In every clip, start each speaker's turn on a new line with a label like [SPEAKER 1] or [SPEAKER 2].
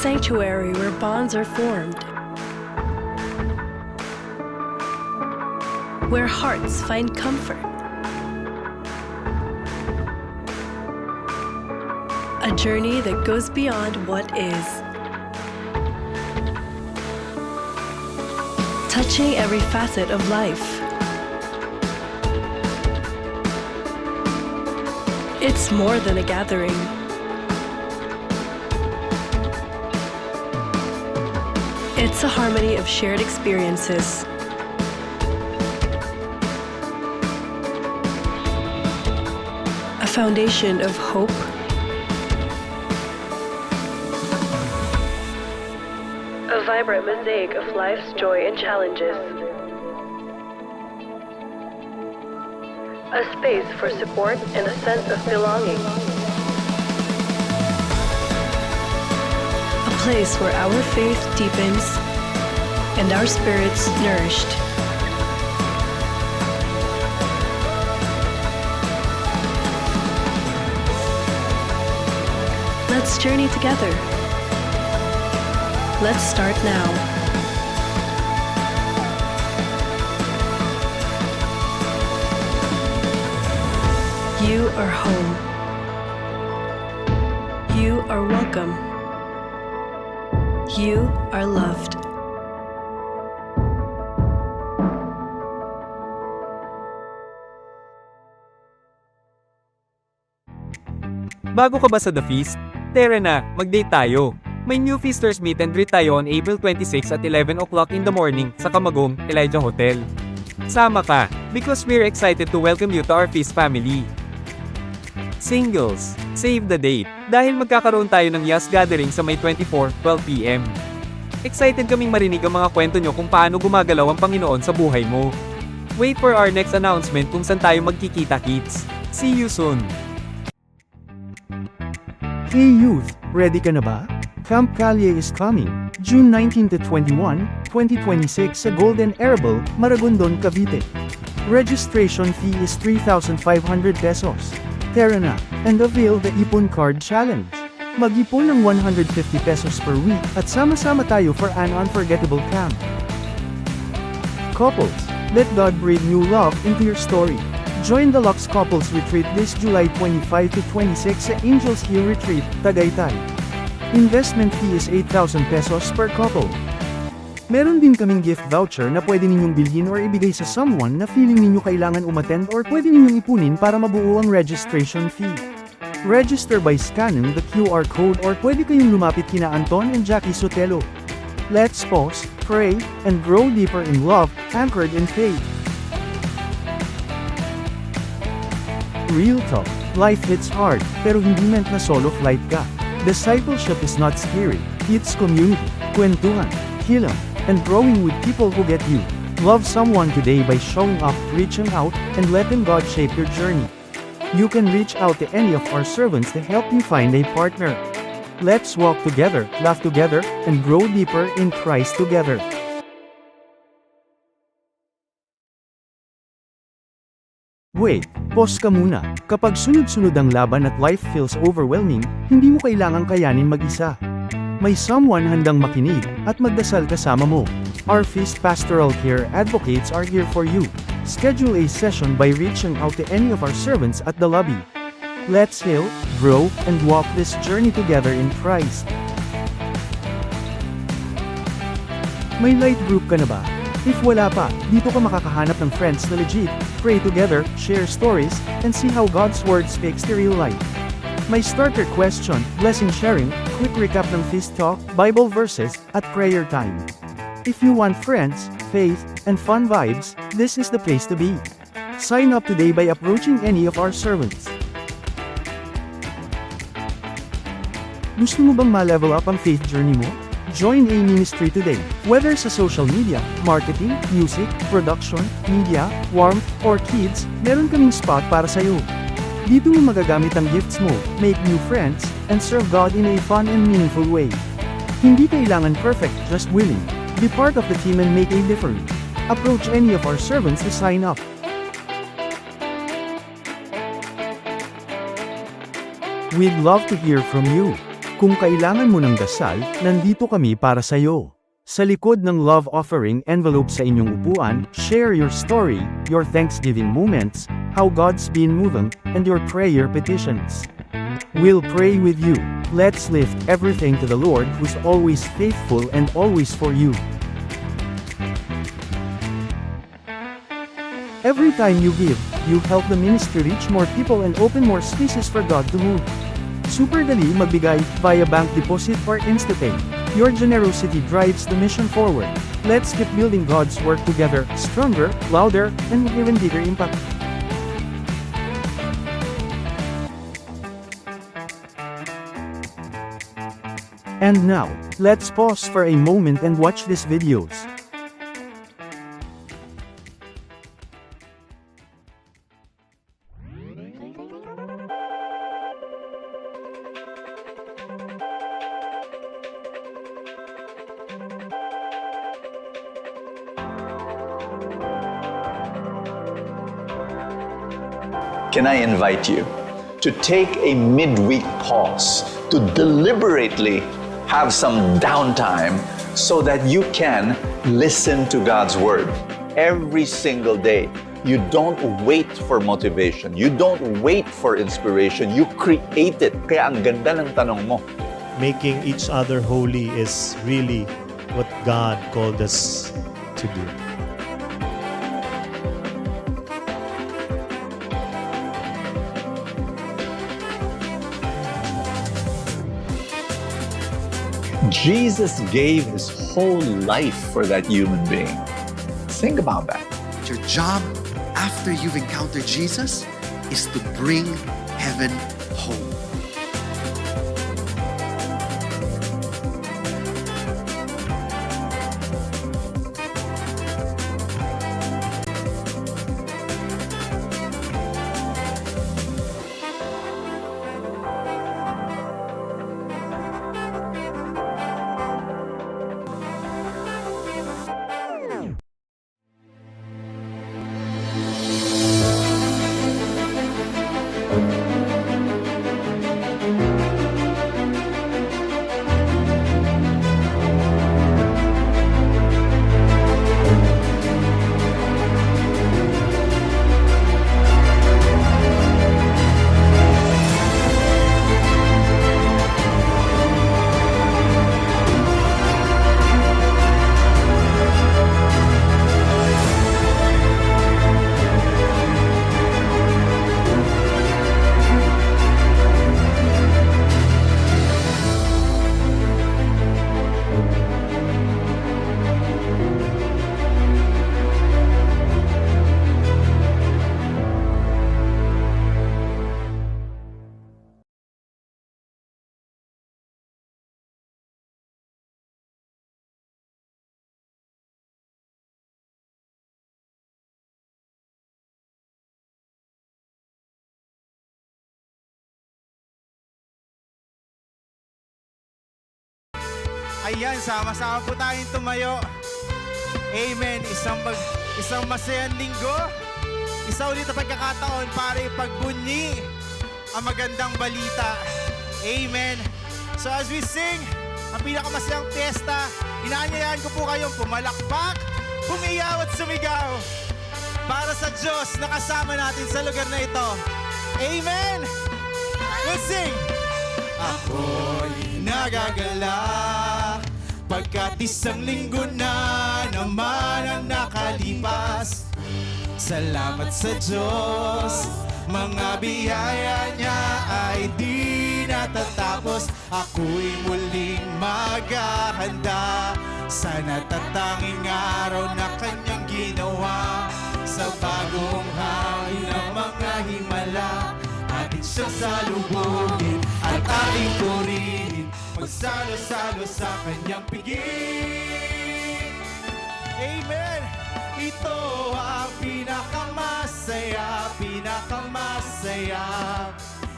[SPEAKER 1] sanctuary where bonds are formed, where hearts find comfort. A journey that goes beyond what is, touching every facet of life. It's more than a gathering. It's a harmony of shared experiences. A foundation of hope, a vibrant mosaic of life's joy and challenges. A space for support and a sense of belonging. A place where our faith deepens and our spirits nourished. Let's journey together. Let's start now. You are home. You are welcome. You are loved.
[SPEAKER 2] Bago ka ba sa The Feast? Tara na, mag-date tayo. May new Feasters meet and greet tayo on April 26 at 11 o'clock in the morning sa Camagong, Elijah Hotel. Sama ka, because we're excited to welcome you to our Feast family. Singles, save the date, dahil magkakaroon tayo ng Yas Gathering sa May 24, 12 p.m. Excited kaming marinig ang mga kwento nyo kung paano gumagalaw ang Panginoon sa buhay mo. Wait for our next announcement kung saan tayo magkikita-kits. See you soon!
[SPEAKER 3] Hey youth, ready ka na ba? Camp Calye is coming, June 19 to 21, 2026 sa Golden Arable, Maragondon, Cavite. Registration fee is 3,500 pesos. Tara na, and avail the Ipon Card Challenge. Mag-ipon ng 150 pesos per week at sama-sama tayo for an unforgettable camp. Couples, let God breathe new love into your story. Join the Lux Couples Retreat this July 25 to 26 sa Angels Hill Retreat, Tagaytay. Investment fee is 8,000 pesos per couple. Meron din kaming gift voucher na pwede ninyong bilhin or ibigay sa someone na feeling ninyo kailangan umattend or pwede ninyong ipunin para mabuo ang registration fee. Register by scanning the QR code or pwede kayong lumapit kina Anton and Jackie Sotelo. Let's pause, pray, and grow deeper in love, anchored in faith. Real talk, life hits hard, pero hindi meant na solo flight ka. Discipleship is not scary, it's community, kwentuhan, kilang, and growing with people who get you. Love someone today by showing up, reaching out, and letting God shape your journey. You can reach out to any of our servants to help you find a partner. Let's walk together, laugh together, and grow deeper in Christ together. Wait, pause ka muna. Kapag sunod-sunod ang laban at life feels overwhelming, hindi mo kailangang kayanin mag-isa. May someone handang makinig at magdasal kasama mo. Our Feast Pastoral Care Advocates are here for you. Schedule a session by reaching out to any of our servants at the lobby. Let's heal, grow, and walk this journey together in Christ. May light group ka na ba? If wala pa, dito ka makakahanap ng friends na legit, pray together, share stories, and see how God's Word speaks to real life. May starter question, blessing sharing, quick recap ng Feast Talk, Bible verses, at prayer time. If you want friends, faith, and fun vibes, this is the place to be. Sign up today by approaching any of our servants. Gusto mo bang ma-level up ang faith journey mo? Join a ministry today. Whether sa social media, marketing, music, production, media, warmth, or kids, meron kaming spot para sa'yo. Dito mo magagamit ang gifts mo, make new friends, and serve God in a fun and meaningful way. Hindi kailangan perfect, just willing. Be part of the team and make a difference. Approach any of our servants to sign up. We'd love to hear from you. Kung kailangan mo ng dasal, nandito kami para sa'yo. Sa likod ng love offering envelope sa inyong upuan, share your story, your Thanksgiving moments, how God's been moving, and your prayer petitions. We'll pray with you. Let's lift everything to the Lord who's always faithful and always for you. Every time you give, you help the ministry reach more people and open more spaces for God to move. Super dali magbigay via bank deposit or InstaPay. Your generosity drives the mission forward. Let's keep building God's work together, stronger, louder, and with even bigger impact. And now, let's pause for a moment and watch these videos.
[SPEAKER 4] Can I invite you to take a midweek pause, to deliberately have some downtime so that you can listen to God's Word every single day. You don't wait for motivation. You don't wait for inspiration. You create it. Kaya ang ganda ng tanong mo.
[SPEAKER 5] Making each other holy is really what God called us to do.
[SPEAKER 4] Jesus gave his whole life for that human being. Think about that.
[SPEAKER 6] Your job after you've encountered Jesus is to bring heaven home.
[SPEAKER 7] Ayan, sama-sama po tayong tumayo. Amen. Isang masayang linggo. Isa ulit na pagkakataon para ipagbunyi ang magandang balita. Amen. So as we sing ang pinakamasayang piyesta, inaanyayahan ko po kayong pumalakpak, pumiyaw at sumigaw para sa Diyos na kasama natin sa lugar na ito. Amen. Let's sing. Ako'y nagagalak pagkat isang linggo na naman ang nakalipas. Salamat sa Diyos, mga biyaya niya ay di natatapos. Ako'y muling maghahanda sa natatanging araw na kanyang ginawa. Sa bagong hangin ng mga himala, ating siyang salubungin at ating purihin, magsalo-salo sa kanyang piging. Amen! Ito ang pinakamasaya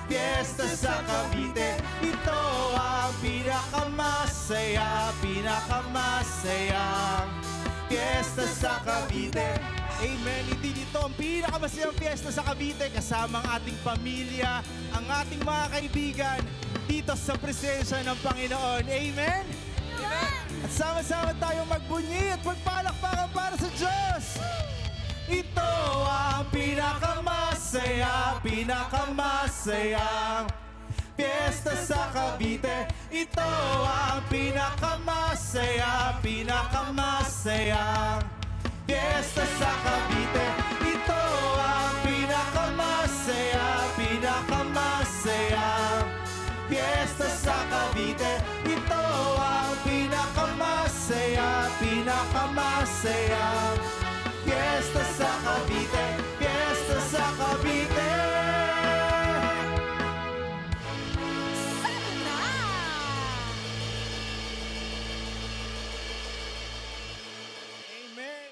[SPEAKER 7] Fiesta sa Cavite. Ito ang pinakamasaya Fiesta sa Cavite. Amen. Hindi dito ang pinakamasayang fiesta sa Cavite kasama ang ating pamilya, ang ating mga kaibigan. dito sa presensya ng Panginoon. Amen? At sama-sama tayong magbunyi at magpalakpakan para sa Diyos. Ito ang pinakamasayang piyesta sa Cavite. Ito ang pinakamasayang piyesta sa Cavite. Ito ang pinakamasayang piyesta sa Cavite. Ito ang pinakamasayang piyesta sa Cavite. Piyesta sa Cavite. Amen.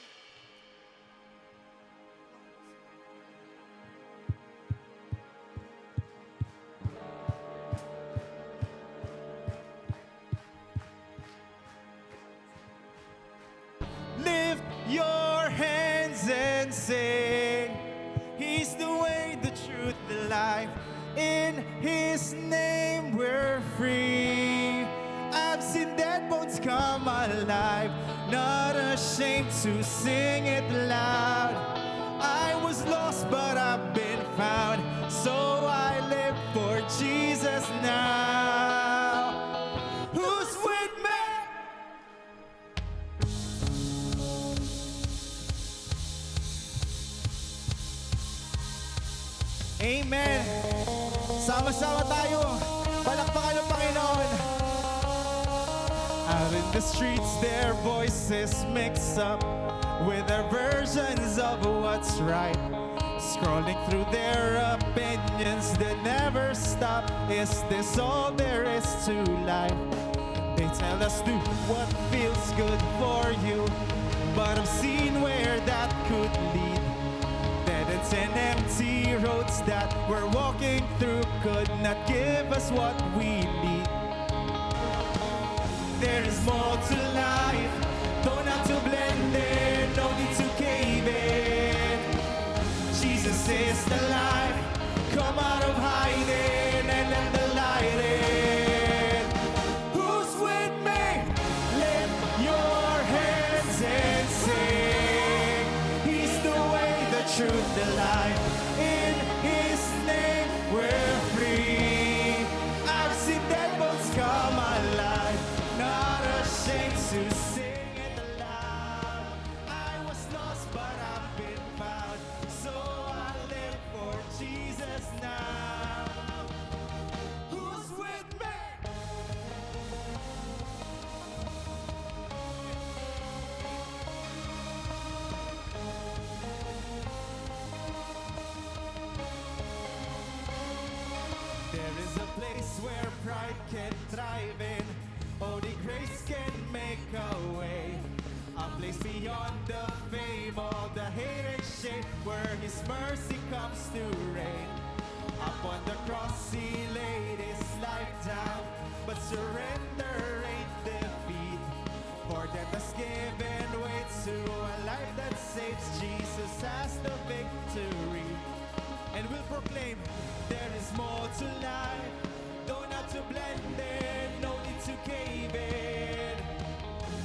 [SPEAKER 7] Lift your hands and sing. He's the way, the truth, the life. In His name we're free. I've seen dead bones come alive. Not ashamed to sing it loud. I was lost but I've been found. So I live for Jesus now. Who's with me? Amen. Sama-sama tayo. Palakpakan ng Panginoon. Out in the streets, their voices mix up with their versions of what's right. Scrolling through their opinions that never stop. Is this all there is to life? They tell us do what feels good for you, but I've seen where that could lead. Dead ends and empty roads that we're walking through could not give us what we need. There is more to life. Don't have to blend in, no need to cave in. Jesus is the light. Come out of hiding and let the light in. Who's with me? Lift your hands and sing. He's the way, the truth, the life. In His name we're free. I've seen dead bones come alive. Not ashamed to sing it aloud. I was lost but I've been found. So I live for Jesus now. Who's with me? There is a place where pride can thrive in. Only grace can make a way. A place beyond the fame, all the hate and shame, where His mercy comes to reign. Upon the cross He laid His life down, but surrender ain't defeat. For death has given way to a life that saves. Jesus has the victory. And we'll proclaim there is more to life. Don't have to blend in, no need to cave in.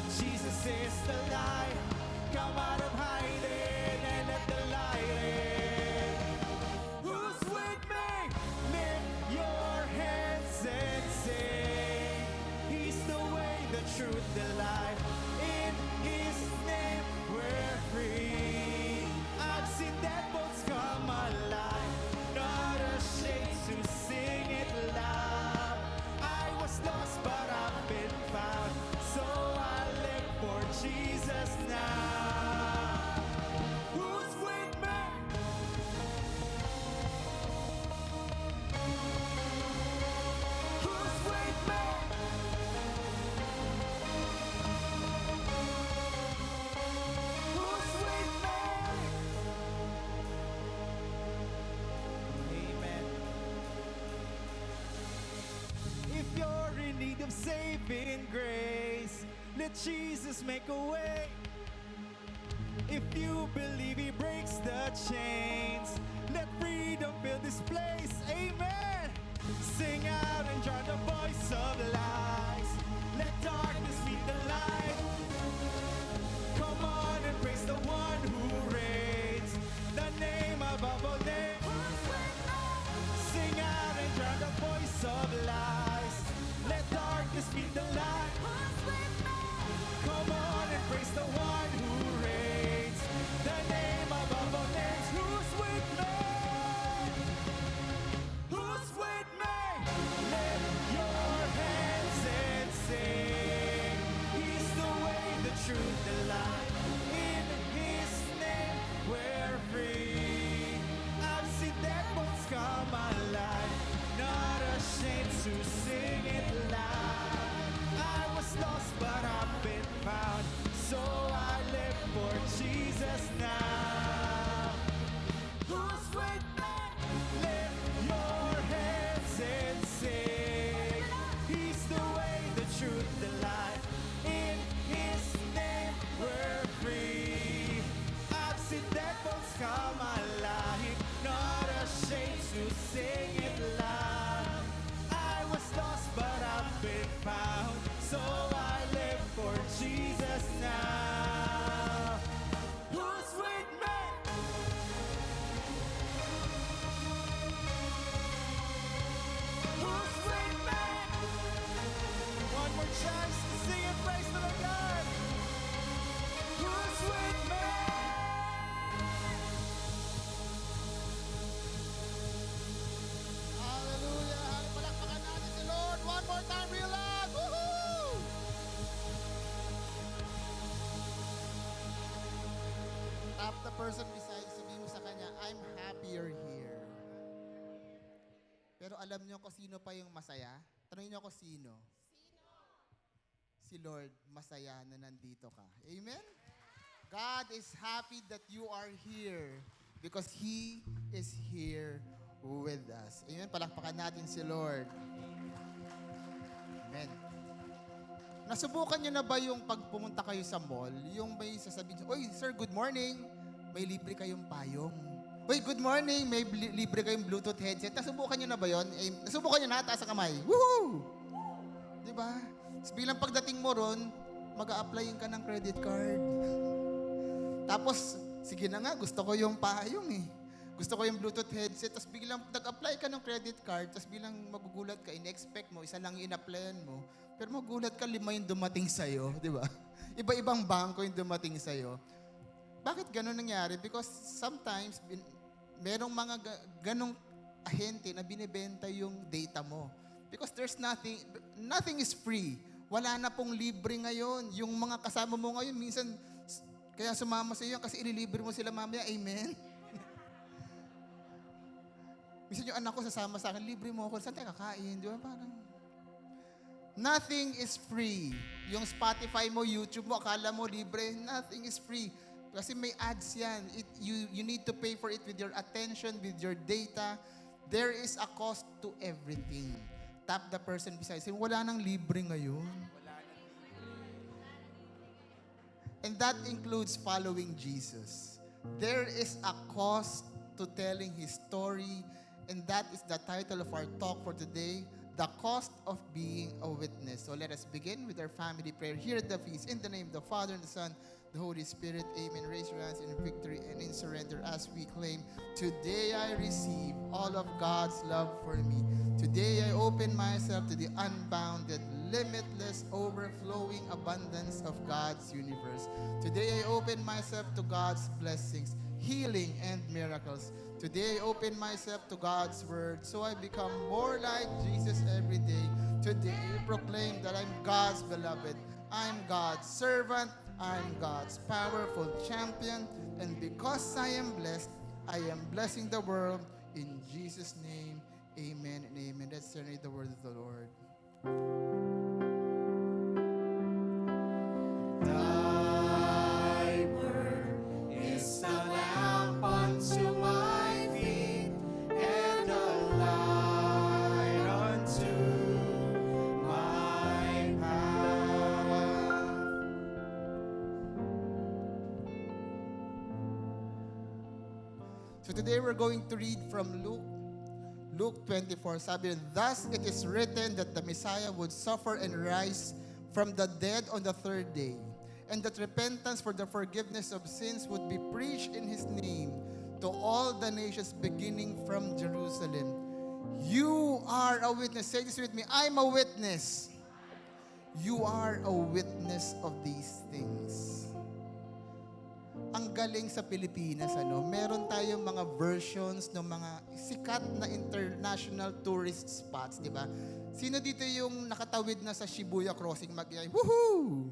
[SPEAKER 7] Jesus is the light. Come out of hiding and let the light in. Who's with me? Lift your hands and sing. He's the way, the truth, the life. In His name we're free. I've seen dead bones come alive. Not ashamed to sing it loud. I was lost but I've been found. So I live for Jesus now. Who's with me? Who's with me? Who's with me? Amen. If you're in need of saving grace, let Jesus make a way. If you believe He breaks the chains, let freedom fill this place. Amen. Sing out and join the voice of light. Let darkness meet the light. Come on and praise the one who reigns, the name above all names. Sing out and join the voice of light. Let darkness meet the light. Come on and praise the one who reigns, the name above all names. Who's with me? Who's with me? Lift your hands and sing. He's the way, the truth, the life. In His name we're free. I've seen devils come alive, not ashamed to sing it loud. I was lost but I've been found, so I live for Jesus now. Who's with me? Lift your hands and sing. He's the way, the truth, the life. In His name we're free. I've seen devils come alive, not ashamed to sing it loud. I was lost but I've been found, so I live for Jesus now. Who's with me? Who's with me? One more chance to sing and praise the Lord. Who's with me?
[SPEAKER 8] Hallelujah! Palakpakan natin si Lord. One more time, real loud. Woohoo! Tap the person beside, sabihin mo sa kanya, I'm happy you're here. Pero alam niyo kung sino pa yung masaya? Tanungin niyo kung sino? Si Lord, masaya na nandito ka. Amen? God is happy that you are here because He is here with us. Amen? Palakpakan natin si Lord. Amen. Nasubukan niyo na ba yung pag pumunta kayo sa mall, yung may sasabihin, "Oy, sir, good morning. May libre kayong payong." "Oy, good morning. May libre kayong Bluetooth headset." Nasubukan niyo na ba yun? Nasubukan niyo na? Taas ang kamay. Woohoo! Di ba? Tapos bilang pagdating mo ron, mag-a-applyin ka ng credit card. Tapos, sige na nga, gusto ko yung payong eh. Gusto ko yung Bluetooth headset. Tapos biglang nag-apply ka ng credit card. Tapos bilang magugulat ka, in-expect mo, isa lang yung in-applyan mo. Pero magugulat ka, 5 yung dumating sa'yo. Di ba? Iba-ibang bangko yung dumating sa'yo. Bakit ganun nangyari? Because sometimes, merong mga ganong ahente na binibenta yung data mo. Because there's nothing is free. Wala na pong libre ngayon. Yung mga kasama mo ngayon, minsan, kaya sumama sa iyo kasi ililibre mo sila mamaya. Amen? Minsan yung anak ko sasama sa akin, libre mo ako. Saan tayo kakain? Di ba? Parang, nothing is free. Yung Spotify mo, YouTube mo, akala mo libre, nothing is free. Kasi may ads yan. You need to pay for it with your attention, with your data. There is a cost to everything. Tap the person beside you. Wala nang libre ngayon. And that includes following Jesus. There is a cost to telling His story. And that is the title of our talk for today, the cost of being a witness. So let us begin with our family prayer here at the feast. In the name of the Father, and the Son, the Holy Spirit. Amen. Raise your hands in victory and in surrender as we claim, today I receive all of God's love for me. Today I open myself to the unbounded, limitless, overflowing abundance of God's universe. Today I open myself to God's blessings, healing, and miracles. Today I open myself to God's word so I become more like Jesus every day. Today I proclaim that I'm God's beloved. I'm God's servant. I'm God's powerful champion. And because I am blessed, I am blessing the world. In Jesus' name, amen and amen. Let's read the word of the Lord. Thy word is a lamp unto my feet and a light unto my path. So today we're going to read from Luke Luke 24, sabi, thus it is written that the Messiah would suffer and rise from the dead on the third day, and that repentance for the forgiveness of sins would be preached in His name to all the nations beginning from Jerusalem. You are a witness. Say this with me. I'm a witness. You are a witness of these things. Ang galing sa Pilipinas, meron tayong mga versions ng mga sikat na international tourist spots, di ba? Sino dito yung nakatawid na sa Shibuya Crossing mag-iay? Woohoo!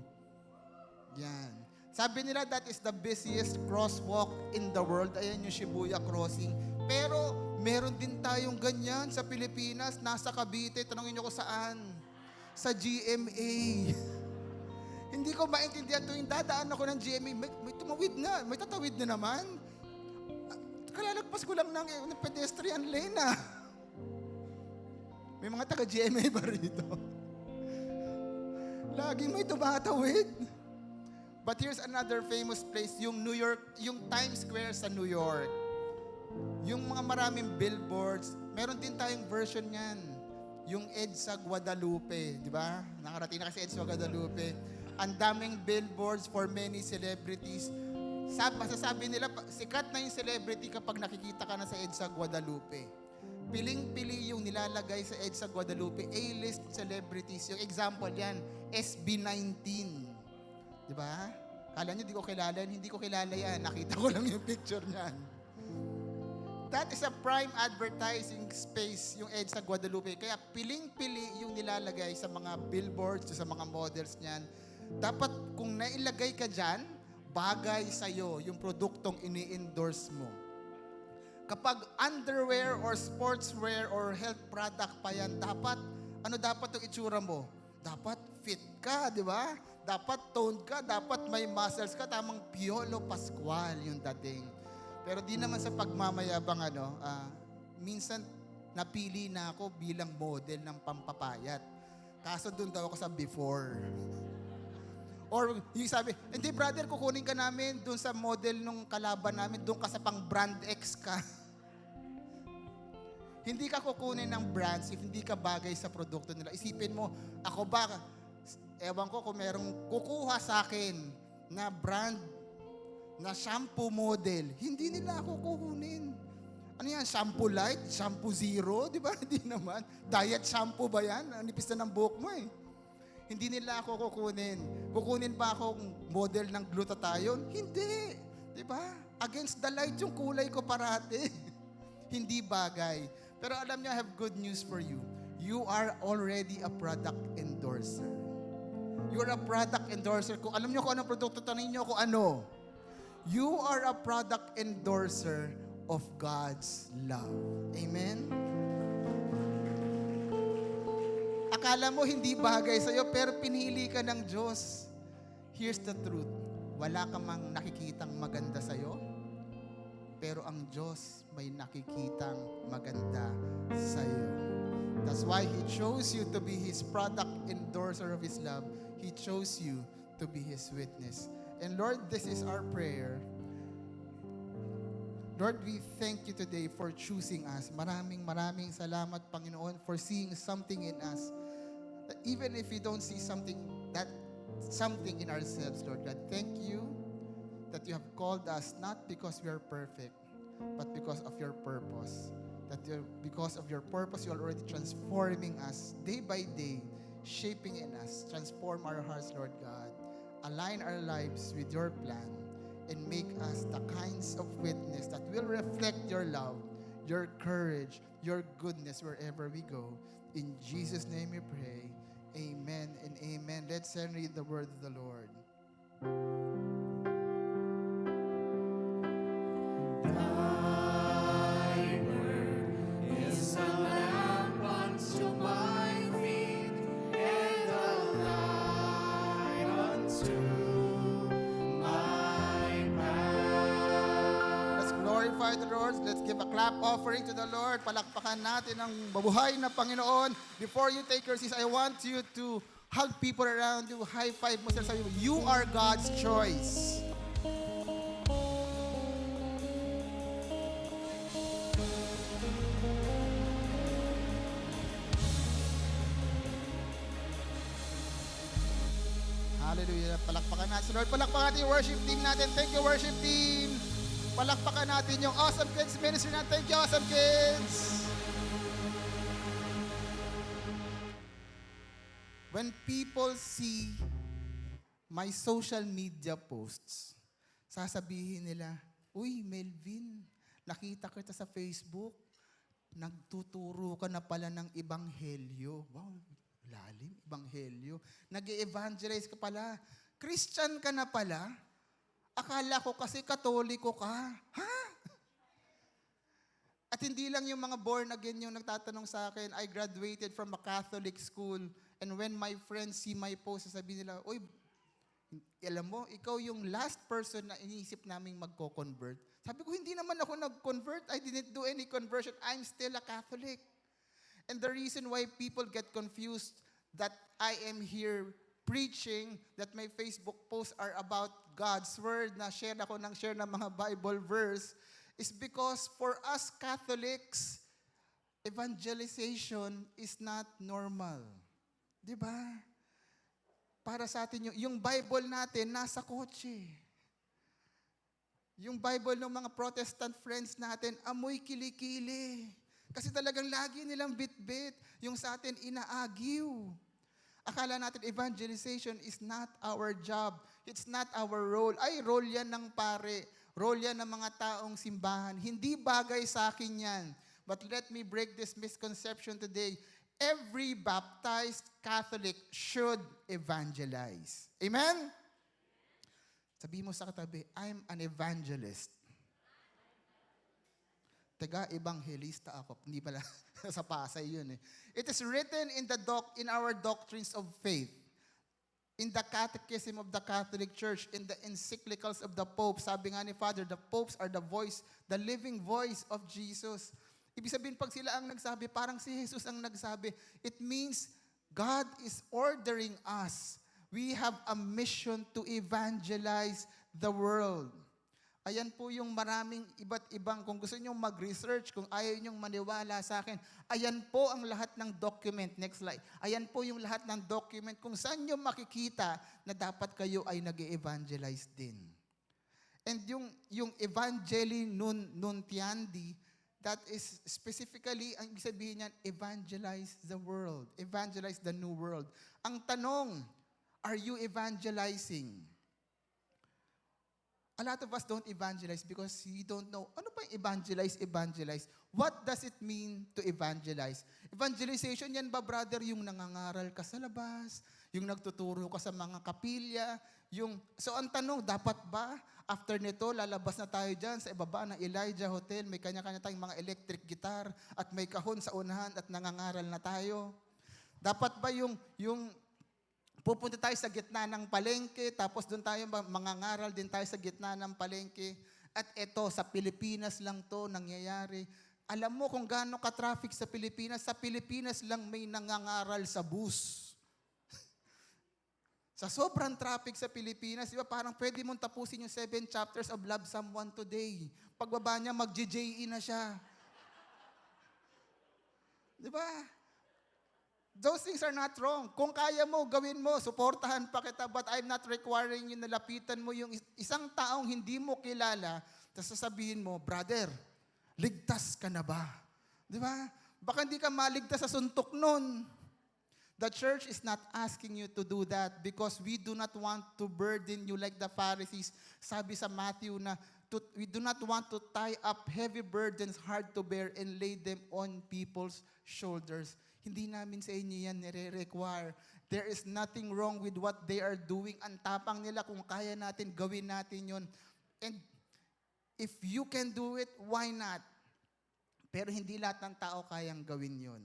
[SPEAKER 8] Yan. Sabi nila that is the busiest crosswalk in the world. Ayan yung Shibuya Crossing. Pero meron din tayong ganyan sa Pilipinas, nasa Cavite. Tanungin niyo ko saan? Sa GMA. Hindi ko maintindihan tuwing dadaan ako ng GMA, may tumawid na, may tatawid na naman. Kalalagpas ko lang ng pedestrian lane na. May mga taga-GMA ba rito? Laging may tumatawid. But here's another famous place, yung New York, yung Times Square sa New York. Yung mga maraming billboards, meron din tayong version niyan. Yung EDSA Guadalupe, di ba? Nakarating na kasi EDSA Guadalupe. Ang daming billboards for many celebrities. Masasabi nila, sikat na yung celebrity kapag nakikita ka na sa EDSA Guadalupe. Piling-pili yung nilalagay sa EDSA Guadalupe, A-list celebrities. Yung example yan, SB19. Di ba? Kala nyo, di ko kilala. Hindi ko kilala yan. Nakita ko lang yung picture niyan. That is a prime advertising space, yung EDSA Guadalupe. Kaya piling-pili yung nilalagay sa mga billboards, sa mga models niyan. Dapat kung nailagay ka dyan, bagay sa'yo yung produktong ini-endorse mo. Kapag underwear or sportswear or health product pa yan, dapat yung itsura mo? Dapat fit ka, di ba? Dapat toned ka, dapat may muscles ka, tamang Piolo Pascual yung dating. Pero di naman sa pagmamayabang, minsan napili na ako bilang model ng pampapayat. Kaso doon daw ako sa before. Or yung sabi, hindi brother, kukunin ka namin doon sa model nung kalaban namin, doon ka sa pang brand X ka. Hindi ka kukunin ng brands if hindi ka bagay sa produkto nila. Isipin mo, ako ba, ewan ko kung merong kukuha sa akin na brand, na shampoo model, hindi nila ako kukunin. Ano yan, shampoo light, shampoo zero, di ba? Hindi naman. Diet shampoo ba yan? Ang nipis na ng buhok mo eh. Hindi nila ako kukunin. Kukunin ba akong model ng glutathione? Hindi. Di ba? Against the light yung kulay ko parati. Hindi bagay. Pero alam niyo, I have good news for you. You are already a product endorser. You are a product endorser. Kung alam niyo kung anong produkto, tanongin niyo kung ano. You are a product endorser of God's love. Amen? Akala mo hindi bagay sa'yo, pero pinili ka ng Diyos. Here's the truth. Wala ka mang nakikitang maganda sa'yo, pero ang Diyos may nakikitang maganda sa'yo. That's why He chose you to be His product endorser of His love. He chose you to be His witness. And Lord, this is our prayer. Lord, we thank you today for choosing us. Maraming salamat, Panginoon, for seeing something in us. That even if we don't see something in ourselves, Lord God, thank you that you have called us not because we are perfect, but because of your purpose. Because of your purpose, you are already transforming us day by day, shaping in us. Transform our hearts, Lord God. Align our lives with your plan and make us the kinds of witness that will reflect your love, your courage, your goodness wherever we go. In Jesus' name we pray. Amen and amen. Let's read the word of the Lord. The Lord. Let's give a clap offering to the Lord. Palakpakan natin ang mabuhay na Panginoon. Before you take your seats, I want you to hug people around you, high five mo sila, sabi mo, you are God's choice. natin sa Lord. Palakpakan natin yung worship team natin. Thank you, worship team. Palakpakan natin yung Awesome Kids Ministry natin. Thank you, Awesome Kids. When people see my social media posts, sasabihin nila, "Uy, Melvin, nakita kita sa Facebook. Nagtuturo ka na pala ng ebanghelyo." Wow, lalim, ebanghelyo. Nag-e-evangelize ka pala. Christian ka na pala. Akala ko kasi Katoliko ka. Ha? At hindi lang yung mga born again yung nagtatanong sa akin. I graduated from a Catholic school. And when my friends see my post, sasabihin nila, "Uy, alam mo, ikaw yung last person na iniisip naming magko-convert." Sabi ko, hindi naman ako nag-convert. I didn't do any conversion. I'm still a Catholic. And the reason why people get confused that I am here preaching, that my Facebook posts are about God's Word, na share ako ng share ng mga Bible verse, is because for us Catholics, evangelization is not normal. Di ba? Para sa atin, yung Bible natin, nasa kotse. Yung Bible ng mga Protestant friends natin, amoy kilikili. Kasi talagang lagi nilang bitbit. Yung sa atin, inaagiw. Akala natin evangelization is not our job. It's not our role. Ay, role yan ng pare. Role yan ng mga taong simbahan. Hindi bagay sa akin yan. But let me break this misconception today. Every baptized Catholic should evangelize. Amen? Sabi mo sa katabi, I'm an evangelist. Taga-ebanghelista ako. Hindi pala sa Pasay yun eh. It is written in our doctrines of faith, in the Catechism of the Catholic Church, in the encyclicals of the Pope. Sabi nga ni Father, the popes are the voice, the living voice of Jesus. Ibig sabihin, pag sila ang nagsabi, parang si Jesus ang nagsabi. It means God is ordering us. We have a mission to evangelize the world. Ayan po yung maraming iba't ibang, kung gusto nyo mag-research, kung ayaw nyo maniwala sa akin, ayan po ang lahat ng document. Next slide. Ayan po yung lahat ng document kung saan nyo makikita na dapat kayo ay nag-evangelize din. And yung Evangelii Nuntiandi, that is specifically, ang ibig sabihin niyan, evangelize the world. Evangelize the new world. Ang tanong, are you evangelizing? A lot of us don't evangelize because we don't know. Ano pa yung evangelize? What does it mean to evangelize? Evangelization yan ba, brother, yung nangangaral ka sa labas, yung nagtuturo ka sa mga kapilya, so ang tanong, dapat ba, after nito, lalabas na tayo dyan sa ibaba ng Elijah Hotel, may kanya-kanya tayong mga electric guitar, at may kahon sa unahan, at nangangaral na tayo? Dapat ba yung pupunta tayo sa gitna ng palengke, tapos doon tayo mangangaral din tayo sa gitna ng palengke, at eto, sa Pilipinas lang to nangyayari. Alam mo kung gaano ka-traffic sa Pilipinas lang may nangangaral sa bus. Sa sobrang traffic sa Pilipinas, di ba, parang pwede mong tapusin yung 7 chapters of Love Someone Today. Pagbaba niya, mag-JJE na siya. Di ba? Those things are not wrong. Kung kaya mo, gawin mo, suportahan pa kita, but I'm not requiring you na lapitan mo yung isang taong hindi mo kilala, tapos sasabihin mo, brother, ligtas ka na ba? Di ba? Baka hindi ka maligtas sa suntok nun. The church is not asking you to do that because we do not want to burden you like the Pharisees. Sabi sa Matthew na, we do not want to tie up heavy burdens hard to bear and lay them on people's shoulders. Hindi namin sa inyo yan nire-require. There is nothing wrong with what they are doing. Ang tapang nila, kung kaya natin, gawin natin yon. And if you can do it, why not? Pero hindi lahat ng tao kayang gawin yon.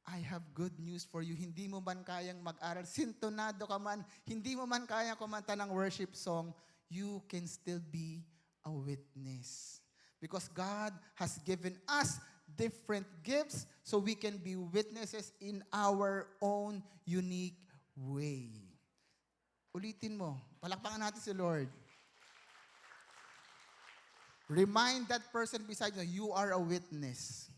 [SPEAKER 8] I have good news for you. Hindi mo man kayang mag-aral, sintonado ka man, hindi mo man kayang kumanta ng worship song, you can still be a witness. Because God has given us different gifts so we can be witnesses in our own unique way. Ulitin mo. Palakpakan natin si Lord. Remind that person beside you, you are a witness.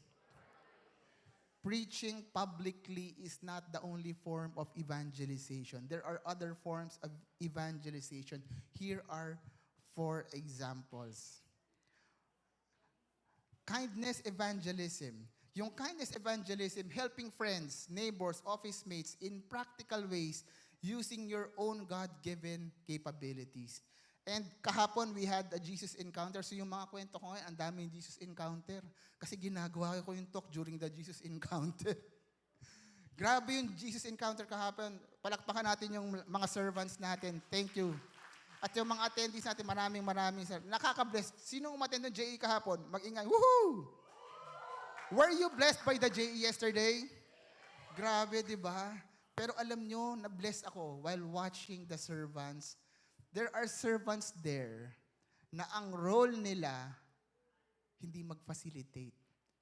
[SPEAKER 8] preaching publicly is not the only form of evangelization. There are other forms of evangelization. Here are 4 examples. Kindness evangelism. Yung kindness evangelism, helping friends, neighbors, office mates in practical ways using your own God-given capabilities. And kahapon, we had a Jesus encounter. So yung mga kwento ko ngayon, ang daming Jesus encounter. Kasi ginagawa ko yung talk during the Jesus encounter. Grabe yung Jesus encounter kahapon. Palakpakan natin yung mga servants natin. Thank you. At yung mga attendees natin, maraming nakaka-bless. Sinong umattend ng JE kahapon? Mag-ingay. Woohoo! Were you blessed by the JE yesterday? Grabe, di ba? Pero alam nyo, na-bless ako while watching the servants. There are servants there na ang role nila, hindi mag-facilitate,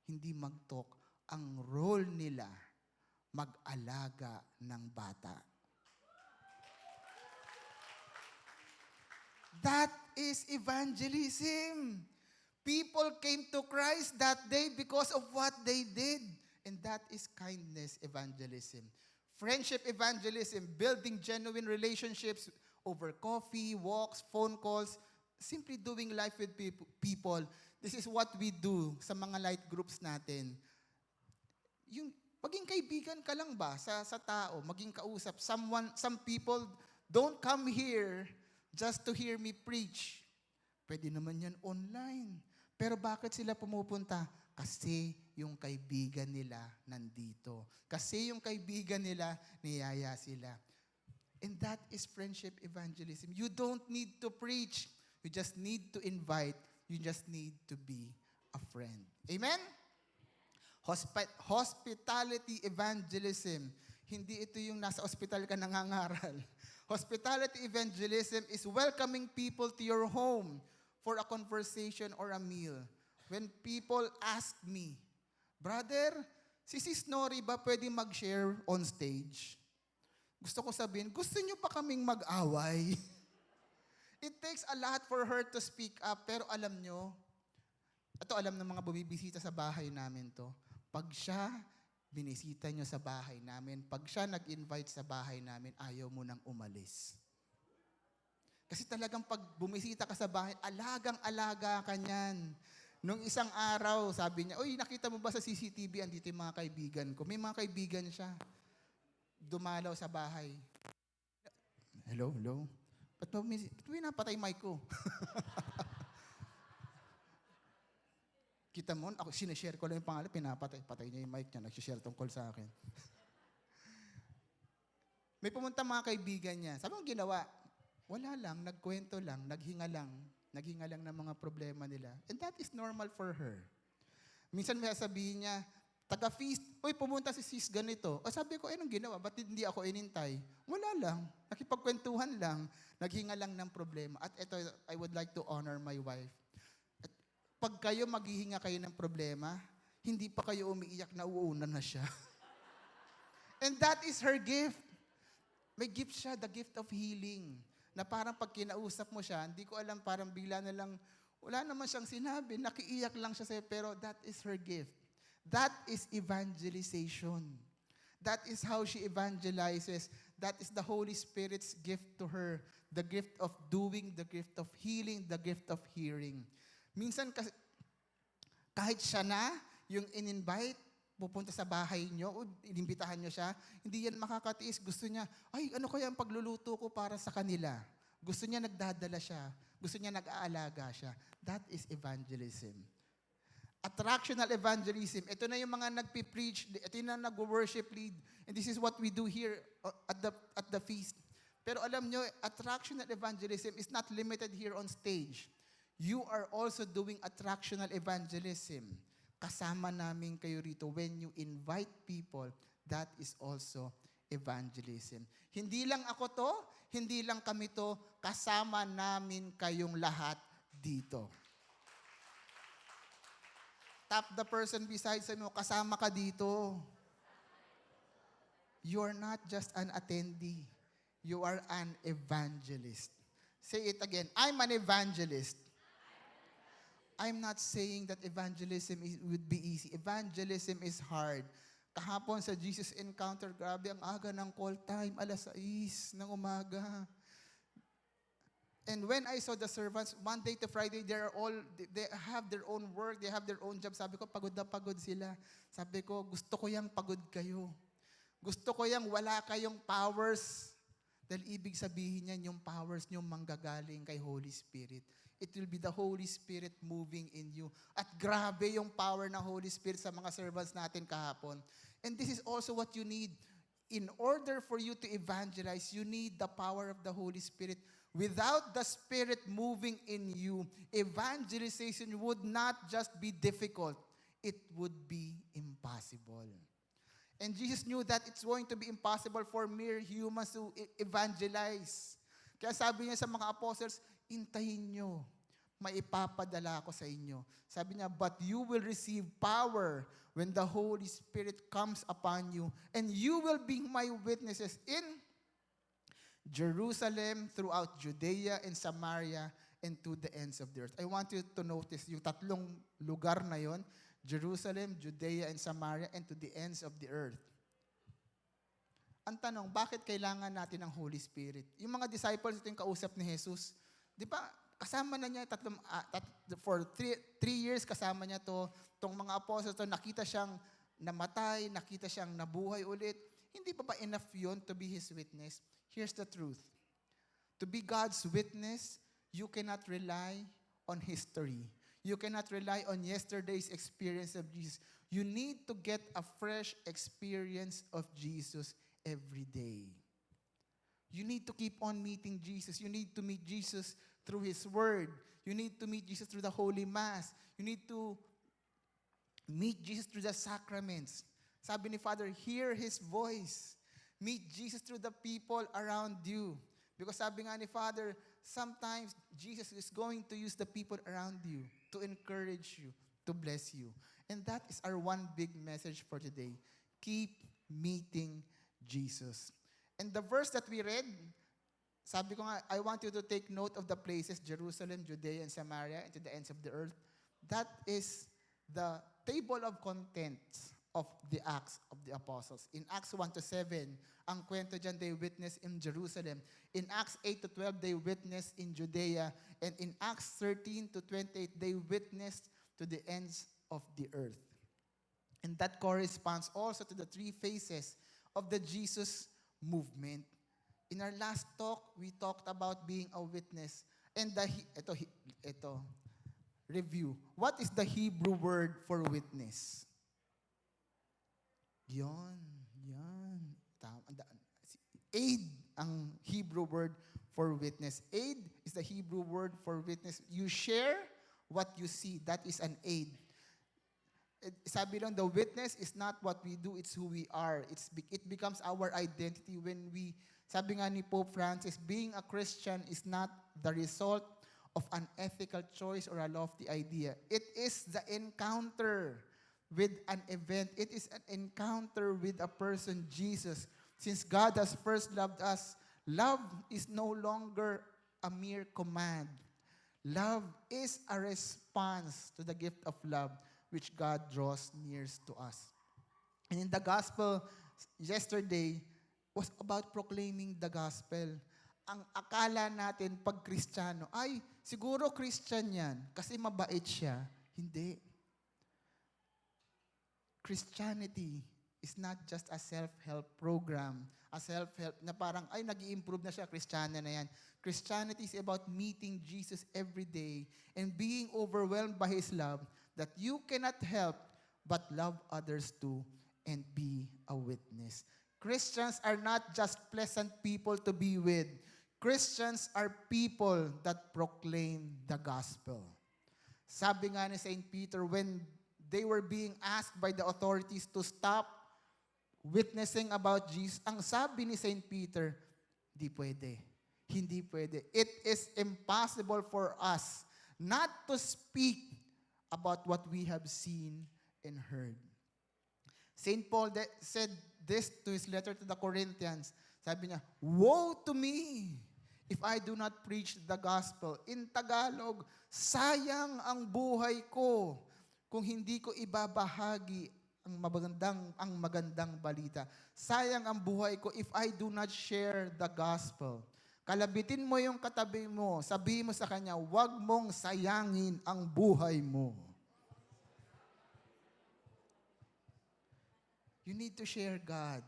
[SPEAKER 8] hindi mag-talk. Ang role nila, mag-alaga ng bata. That is evangelism. People came to Christ that day because of what they did. And that is kindness evangelism. Friendship evangelism, building genuine relationships over coffee, walks, phone calls, simply doing life with people. This is what we do sa mga light groups natin. Yung maging kaibigan ka lang ba sa tao, maging kausap. Some people don't come here just to hear me preach. Pwede naman yan online. Pero bakit sila pumupunta? Kasi yung kaibigan nila nandito. Kasi yung kaibigan nila, niyaya sila. And that is friendship evangelism. You don't need to preach. You just need to invite. You just need to be a friend. Amen? Hospitality evangelism. Hindi ito yung nasa ospital ka nangangaral. Hospitality evangelism is welcoming people to your home for a conversation or a meal. When people ask me, Brother, si Sis Nori ba pwede mag-share on stage? Gusto ko sabihin, gusto niyo pa kaming mag-away? It takes a lot for her to speak up, pero alam nyo, ito alam ng mga bumibisita sa bahay namin to, pag siya binisita nyo sa bahay namin, pag siya nag-invite sa bahay namin, ayaw mo nang umalis. Kasi talagang pag bumisita ka sa bahay, alagang-alaga ka niyan. Nung isang araw, sabi niya, "Uy, nakita mo ba sa CCTV, andito yung mga kaibigan ko?" May mga kaibigan siya. Dumalaw sa bahay. Hello? Ba't mo napatay mic ko? Kita mo, ako sinishare ko lang yung pangalan, patay niya yung mic niya, nagsishare tungkol sa akin. May pumunta mga kaibigan niya. Sabi mo ginawa? Wala lang, nagkwento lang, naghinga lang ng mga problema nila. And that is normal for her. Minsan may sabihin niya, taga-feast, "Uy, pumunta si sis ganito." O sabi ko, anong ginawa? Ba't hindi ako inintay? Wala lang. Nakipagkwentuhan lang. Naghinga lang ng problema. At ito, I would like to honor my wife. At pag kayo maghihinga kayo ng problema, hindi pa kayo umiiyak na uuna na siya. And that is her gift. May gift siya, the gift of healing. Na parang pag kinausap mo siya, hindi ko alam, parang bigla na lang, wala naman siyang sinabi, nakiiyak lang siya sa'yo, pero that is her gift. That is evangelization. That is how she evangelizes. That is the Holy Spirit's gift to her. The gift of doing, the gift of healing, the gift of hearing. Minsan kasi, kahit siya na, yung in-invite, pupunta sa bahay nyo, o inimbitahan nyo siya, hindi yan makakatiis. Gusto niya, ay, ano kaya ang pagluluto ko para sa kanila? Gusto niya nagdadala siya. Gusto niya nag-aalaga siya. That is evangelism. Attractional evangelism. Ito na yung mga nagpipreach, ito yung nag-worship lead. And this is what we do here at the feast. Pero alam nyo, attractional evangelism is not limited here on stage. You are also doing attractional evangelism. Kasama namin kayo rito. When you invite people, that is also evangelism. Hindi lang ako to, hindi lang kami to, kasama namin kayong lahat dito. Tap the person beside mo, kasama ka dito. You are not just an attendee. You are an evangelist. Say it again. I'm an evangelist. I'm not saying that evangelism would be easy. Evangelism is hard. kahapon sa Jesus Encounter, grabe ang aga ng call time, 6:00 ng umaga. And when I saw the servants, Monday to Friday, they have their own work, they have their own job. Sabi ko, pagod na pagod sila. Sabi ko, gusto ko yang pagod kayo. Gusto ko yang wala kayong powers. Dahil ibig sabihin niyan, yung powers niyo manggagaling kay Holy Spirit. It will be the Holy Spirit moving in you. At grabe yung power ng Holy Spirit sa mga servants natin kahapon. And this is also what you need. In order for you to evangelize, you need the power of the Holy Spirit. Without the Spirit moving in you, evangelization would not just be difficult, it would be impossible. And Jesus knew that it's going to be impossible for mere humans to evangelize. Kaya sabi niya sa mga apostles, intayin nyo, maipapadala ko sa inyo. Sabi niya, but you will receive power when the Holy Spirit comes upon you, and you will be my witnesses in Jerusalem, throughout Judea and Samaria, and to the ends of the earth. I want you to notice yung tatlong lugar na yon, Jerusalem, Judea, and Samaria, and to the ends of the earth. Ang tanong, bakit kailangan natin ng Holy Spirit? Yung mga disciples, ito yung kausap ni Jesus. Di ba, kasama na niya, for 3 years kasama niya to, tong mga apostles to, nakita siyang namatay, nakita siyang nabuhay ulit. Hindi pa ba enough yun to be His witness? Here's the truth. To be God's witness, you cannot rely on history. You cannot rely on yesterday's experience of Jesus. You need to get a fresh experience of Jesus every day. You need to keep on meeting Jesus. You need to meet Jesus through His Word. You need to meet Jesus through the Holy Mass. You need to meet Jesus through the sacraments. Sabi ni Father, hear His voice. Meet Jesus through the people around you. Because sabi nga ni Father, sometimes Jesus is going to use the people around you to encourage you, to bless you. And that is our one big message for today. Keep meeting Jesus. And the verse that we read, sabi ko nga, I want you to take note of the places, Jerusalem, Judea, and Samaria, and to the ends of the earth. That is the table of contents of the Acts of the Apostles. In Acts 1-7, ang kwento dyan, they witnessed in Jerusalem. In Acts 8-12, they witnessed in Judea. And in Acts 13-28, they witnessed to the ends of the earth. And that corresponds also to the 3 phases of the Jesus movement. In our last talk, we talked about being a witness. And ito, review. What is the Hebrew word for witness? Yan. Aid ang Hebrew word for witness. Aid is the Hebrew word for witness. You share what you see. That is an aid. Sabi lang, the witness is not what we do, it's who we are. It becomes our identity when we, sabi nga ni Pope Francis, being a Christian is not the result of an ethical choice or a lofty idea. It is the encounter with an event. It is an encounter with a person, Jesus. Since God has first loved us, love is no longer a mere command. Love is a response to the gift of love which God draws near to us. And in the gospel yesterday was about proclaiming the gospel. Ang akala natin pag Kristiyano, ay, siguro Christian yan kasi mabait siya. Hindi. Christianity is not just a self-help program, a self-help na parang, ay, nag-i-improve na siya, Kristiyana na yan. Christianity is about meeting Jesus every day and being overwhelmed by His love that you cannot help but love others too and be a witness. Christians are not just pleasant people to be with. Christians are people that proclaim the gospel. Sabi nga ni St. Peter, when they were being asked by the authorities to stop witnessing about Jesus, ang sabi ni St. Peter, hindi pwede. Hindi pwede. It is impossible for us not to speak about what we have seen and heard. St. Paul said this to his letter to the Corinthians. Sabi niya, woe to me if I do not preach the gospel. In Tagalog, sayang ang buhay ko kung hindi ko ibabahagi ang magandang balita. Sayang ang buhay ko if I do not share the gospel. Kalabitin mo yung katabi mo, sabihin mo sa kanya, huwag mong sayangin ang buhay mo. You need to share God.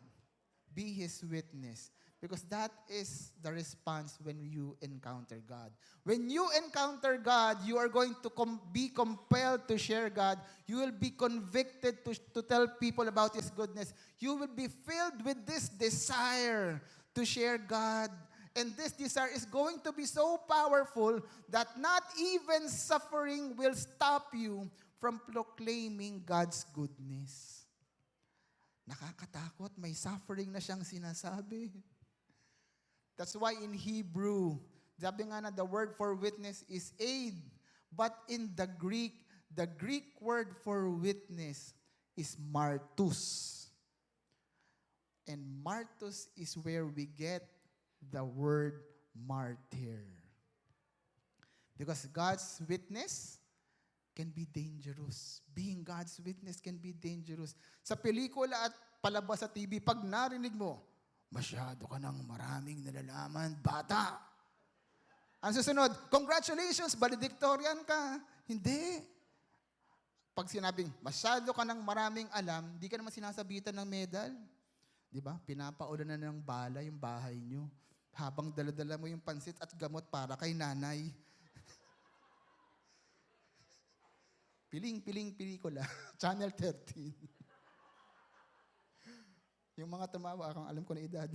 [SPEAKER 8] Be His witness. Because that is the response when you encounter God. When you encounter God, you are going to be compelled to share God. You will be convicted to tell people about His goodness. You will be filled with this desire to share God. And this desire is going to be so powerful that not even suffering will stop you from proclaiming God's goodness. Nakakatakot, may suffering na siyang sinasabi. That's why in Hebrew, sabi nga na the word for witness is aid. But in the Greek word for witness is martus. And martus is where we get the word martyr. Because God's witness can be dangerous. Being God's witness can be dangerous. Sa pelikula at palabas sa TV, pag narinig mo, masyado ka ng maraming nalalaman, bata. Ang susunod, congratulations, valedictorian ka. Hindi. Pag sinabing, masyado ka ng maraming alam, di ka naman sinasabitan ng medal. Di ba? Pinapaulan na ng bala yung bahay nyo. Habang daladala mo yung pansit at gamot para kay nanay. Piling pelikula. Channel 13. Yung mga tumawa, akong alam ko na edad.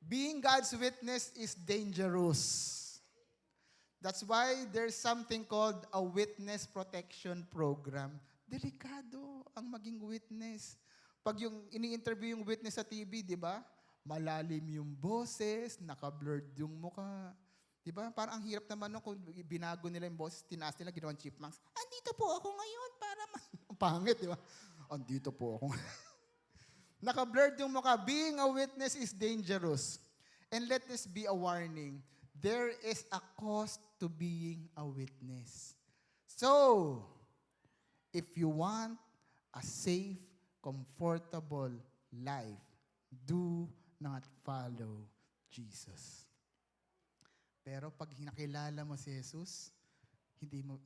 [SPEAKER 8] Being God's witness is dangerous. That's why there's something called a witness protection program. Delikado ang maging witness. Pag yung ini-interview yung witness sa TV, di ba? Malalim yung boses, naka-blurred yung mukha. Di ba? Parang ang hirap naman nung kung binago nila yung boses, tinaas nila, ginawang chipmunks. Andito po ako ngayon para ang pangit, di ba? Andito po ako. Naka-blurred yung mukha. Being a witness is dangerous. And let this be a warning. There is a cost to being a witness. So, if you want a safe, comfortable life, do not follow Jesus. Pero pag nakilala mo si Jesus,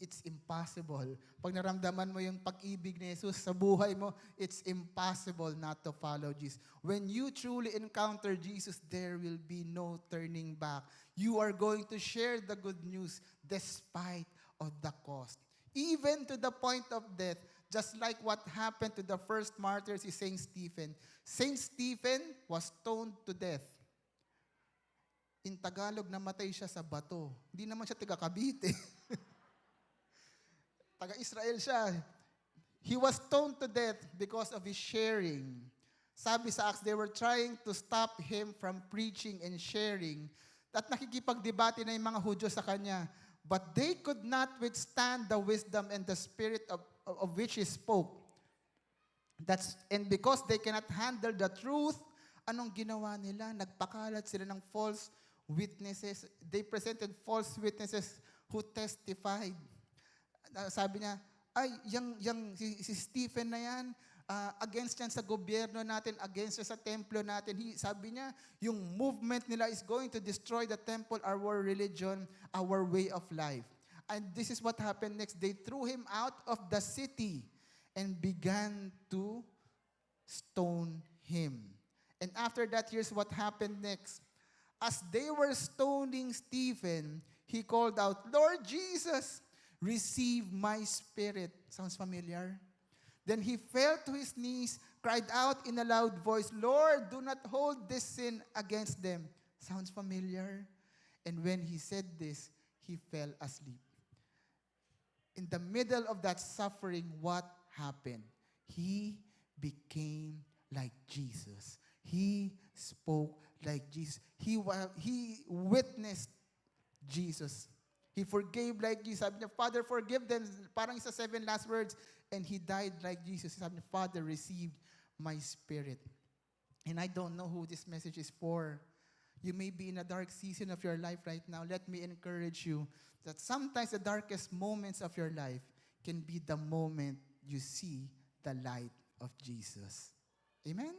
[SPEAKER 8] it's impossible. Pag naramdaman mo yung pag-ibig ni Jesus sa buhay mo, it's impossible not to follow Jesus. When you truly encounter Jesus, there will be no turning back. You are going to share the good news despite of the cost. Even to the point of death, just like what happened to the first martyr, si Saint Stephen. Saint Stephen was stoned to death. In Tagalog, namatay siya sa bato. Hindi naman siya taga Cavite. Taga-Israel siya. He was stoned to death because of his sharing. Sabi sa Acts, they were trying to stop him from preaching and sharing. At nakikipagdebate na yung mga Hudyo sa kanya. But they could not withstand the wisdom and the spirit of which he spoke. And because they cannot handle the truth, anong ginawa nila? Nagpakalat sila ng false witnesses. They presented false witnesses who testified. Sabi niya, si Stephen na yan, against yan sa gobyerno natin, against yan sa templo natin. Sabi niya, yung movement nila is going to destroy the temple, our religion, our way of life. And this is what happened next. They threw him out of the city and began to stone him. And after that, here's what happened next. As they were stoning Stephen, he called out, Lord Jesus, receive my spirit. Sounds familiar? Then he fell to his knees, cried out in a loud voice, Lord, do not hold this sin against them. Sounds familiar? And when he said this, he fell asleep. In the middle of that suffering, what happened? He became like Jesus. He spoke like Jesus. He witnessed Jesus. He forgave like Jesus. Sabi niya, Father, forgive them. Parang isa 7 last words. And he died like Jesus. Sabi niya, Father, receive my spirit. And I don't know who this message is for. You may be in a dark season of your life right now. Let me encourage you that sometimes the darkest moments of your life can be the moment you see the light of Jesus. Amen?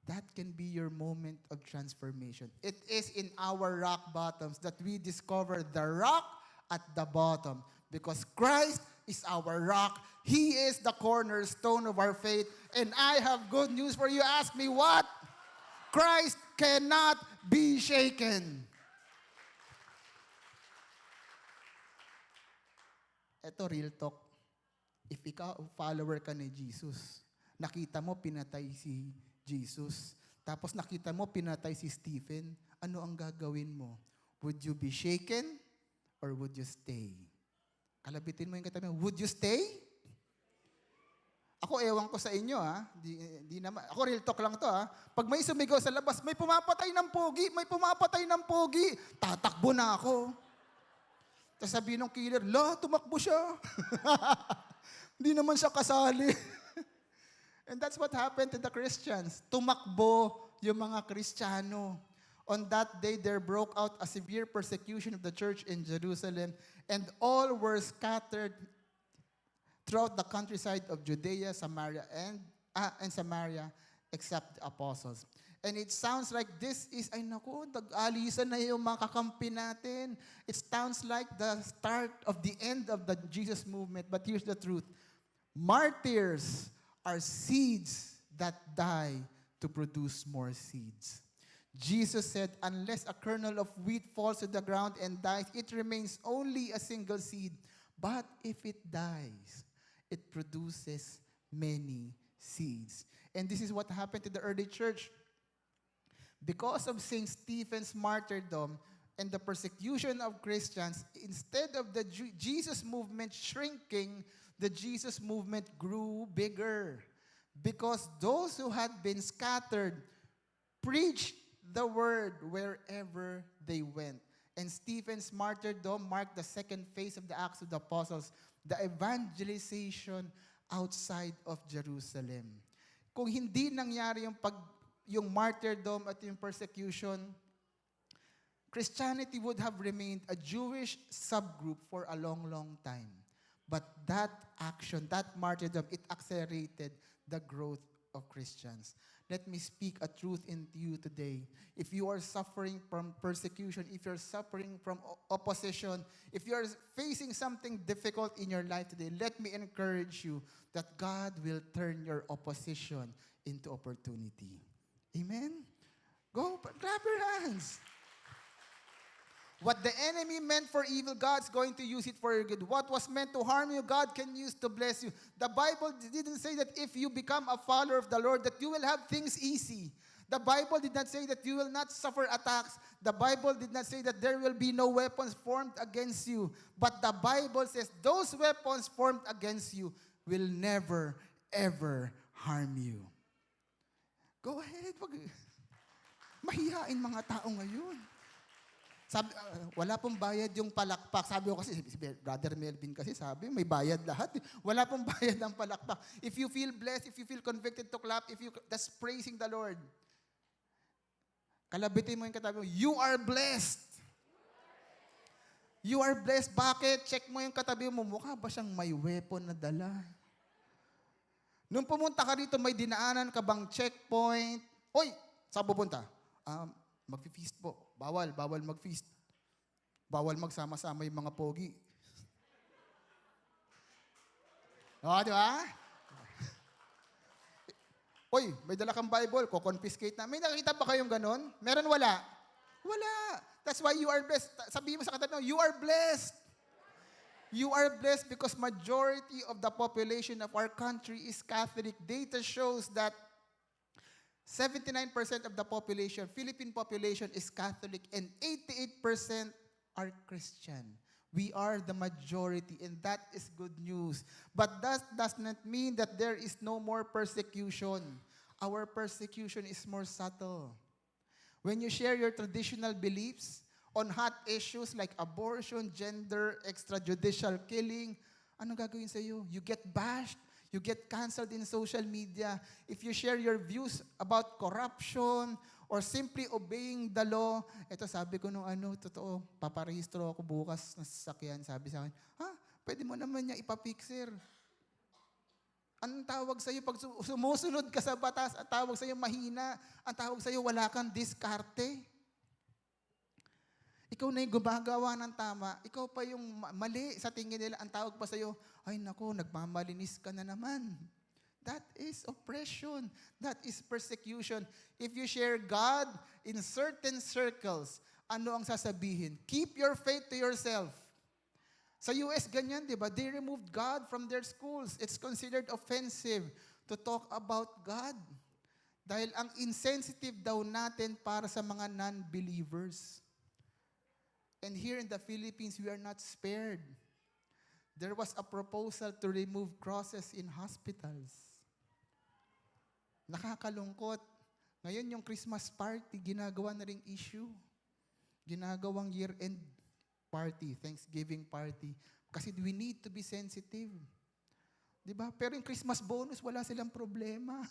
[SPEAKER 8] That can be your moment of transformation. It is in our rock bottoms that we discover the rock at the bottom. Because Christ is our rock. He is the cornerstone of our faith. And I have good news for you. Ask me what? Christ cannot be shaken. Ito, real talk. If ikaw, follower ka ni Jesus, nakita mo pinatay si Jesus, tapos nakita mo pinatay si Stephen, ano ang gagawin mo? Would you be shaken or would you stay? Kalabitin mo yung katabi mo, would you stay? Ako, ewan ko sa inyo, ha? Di naman. Ako, real talk lang to, ha? Pag may sumigaw sa labas, may pumapatay ng pogi, may pumapatay ng pogi, tatakbo na ako. Tapos sabihin ng killer, tumakbo siya. Hindi naman siya kasali. And that's what happened to the Christians. Tumakbo yung mga Kristiyano. On that day, there broke out a severe persecution of the church in Jerusalem, and all were scattered throughout the countryside of Judea, Samaria, and Samaria, except the apostles. And it sounds like this is, ay naku, nag-alisan na yung mga kakampi natin. It sounds like the start of the end of the Jesus movement. But here's the truth. Martyrs are seeds that die to produce more seeds. Jesus said, unless a kernel of wheat falls to the ground and dies, it remains only a single seed. But if it dies, it produces many seeds. And this is what happened to the early church. Because of St. Stephen's martyrdom and the persecution of Christians, instead of the Jesus movement shrinking, the Jesus movement grew bigger. Because those who had been scattered preached the word wherever they went. And Stephen's martyrdom marked the second phase of the Acts of the Apostles, the evangelization outside of Jerusalem. Kung hindi nangyari yung martyrdom at yung persecution, Christianity would have remained a Jewish subgroup for a long, long time. But that action, that martyrdom, it accelerated the growth of Christians. Let me speak a truth into you today. If you are suffering from persecution, if you're suffering from opposition, if you're facing something difficult in your life today, let me encourage you that God will turn your opposition into opportunity. Amen? Go, clap your hands. What the enemy meant for evil, God's going to use it for your good. What was meant to harm you, God can use to bless you. The Bible didn't say that if you become a follower of the Lord, that you will have things easy. The Bible did not say that you will not suffer attacks. The Bible did not say that there will be no weapons formed against you. But the Bible says those weapons formed against you will never, ever harm you. Go ahead. Mahihain mga tao ngayon. Sabi, wala pong bayad yung palakpak. Sabi ko kasi, si Brother Melvin kasi sabi, may bayad lahat. Wala pong bayad ang palakpak. If you feel blessed, if you feel convicted to clap, that's praising the Lord. Kalabitin mo yung katabi mo, you are blessed. You are blessed. Bakit? Check mo yung katabi mo, mukha ba siyang may weapon na dala? Nung pumunta ka rito, may dinaanan ka bang checkpoint? Oy, saan pupunta? Mag-feast po. Bawal mag-feast. Bawal magsama-sama yung mga pogi. Di ba? Oy, may dala kang Bible, ko-confiscate na. May nakikita ba kayong ganon? Meron wala? Wala. That's why you are blessed. Sabihin mo sa katabi mo, you are blessed. You are blessed because majority of the population of our country is Catholic. Data shows that 79% of the population, Philippine population, is Catholic and 88% are Christian. We are the majority and that is good news. But that does not mean that there is no more persecution. Our persecution is more subtle. When you share your traditional beliefs on hot issues like abortion, gender, extrajudicial killing, ano gagawin sa iyo? You get bashed. You get canceled in social media. If you share your views about corruption or simply obeying the law, ito sabi ko nung totoo, paparehistro ako bukas ng sasakyan. Sabi sa akin, Pwede mo naman niya ipapicture. Ang tawag sa'yo pag sumusunod ka sa batas, ang tawag sa'yo mahina, ang tawag sa'yo wala kang diskarte. Ikaw na yung gumagawa ng tama, ikaw pa yung mali sa tingin nila, ang tawag pa sa'yo, ay nako, nagmamalinis ka na naman. That is oppression. That is persecution. If you share God in certain circles, ano ang sasabihin? Keep your faith to yourself. Sa US, ganyan, di ba? They removed God from their schools. It's considered offensive to talk about God. Dahil ang insensitive daw natin para sa mga non-believers. And here in the Philippines, we are not spared. There was a proposal to remove crosses in hospitals. Nakakalungkot. Ngayon yung Christmas party, ginagawa na ring issue. Ginagawang year-end party, Thanksgiving party. Kasi we need to be sensitive. Di ba? Pero yung Christmas bonus, wala silang problema.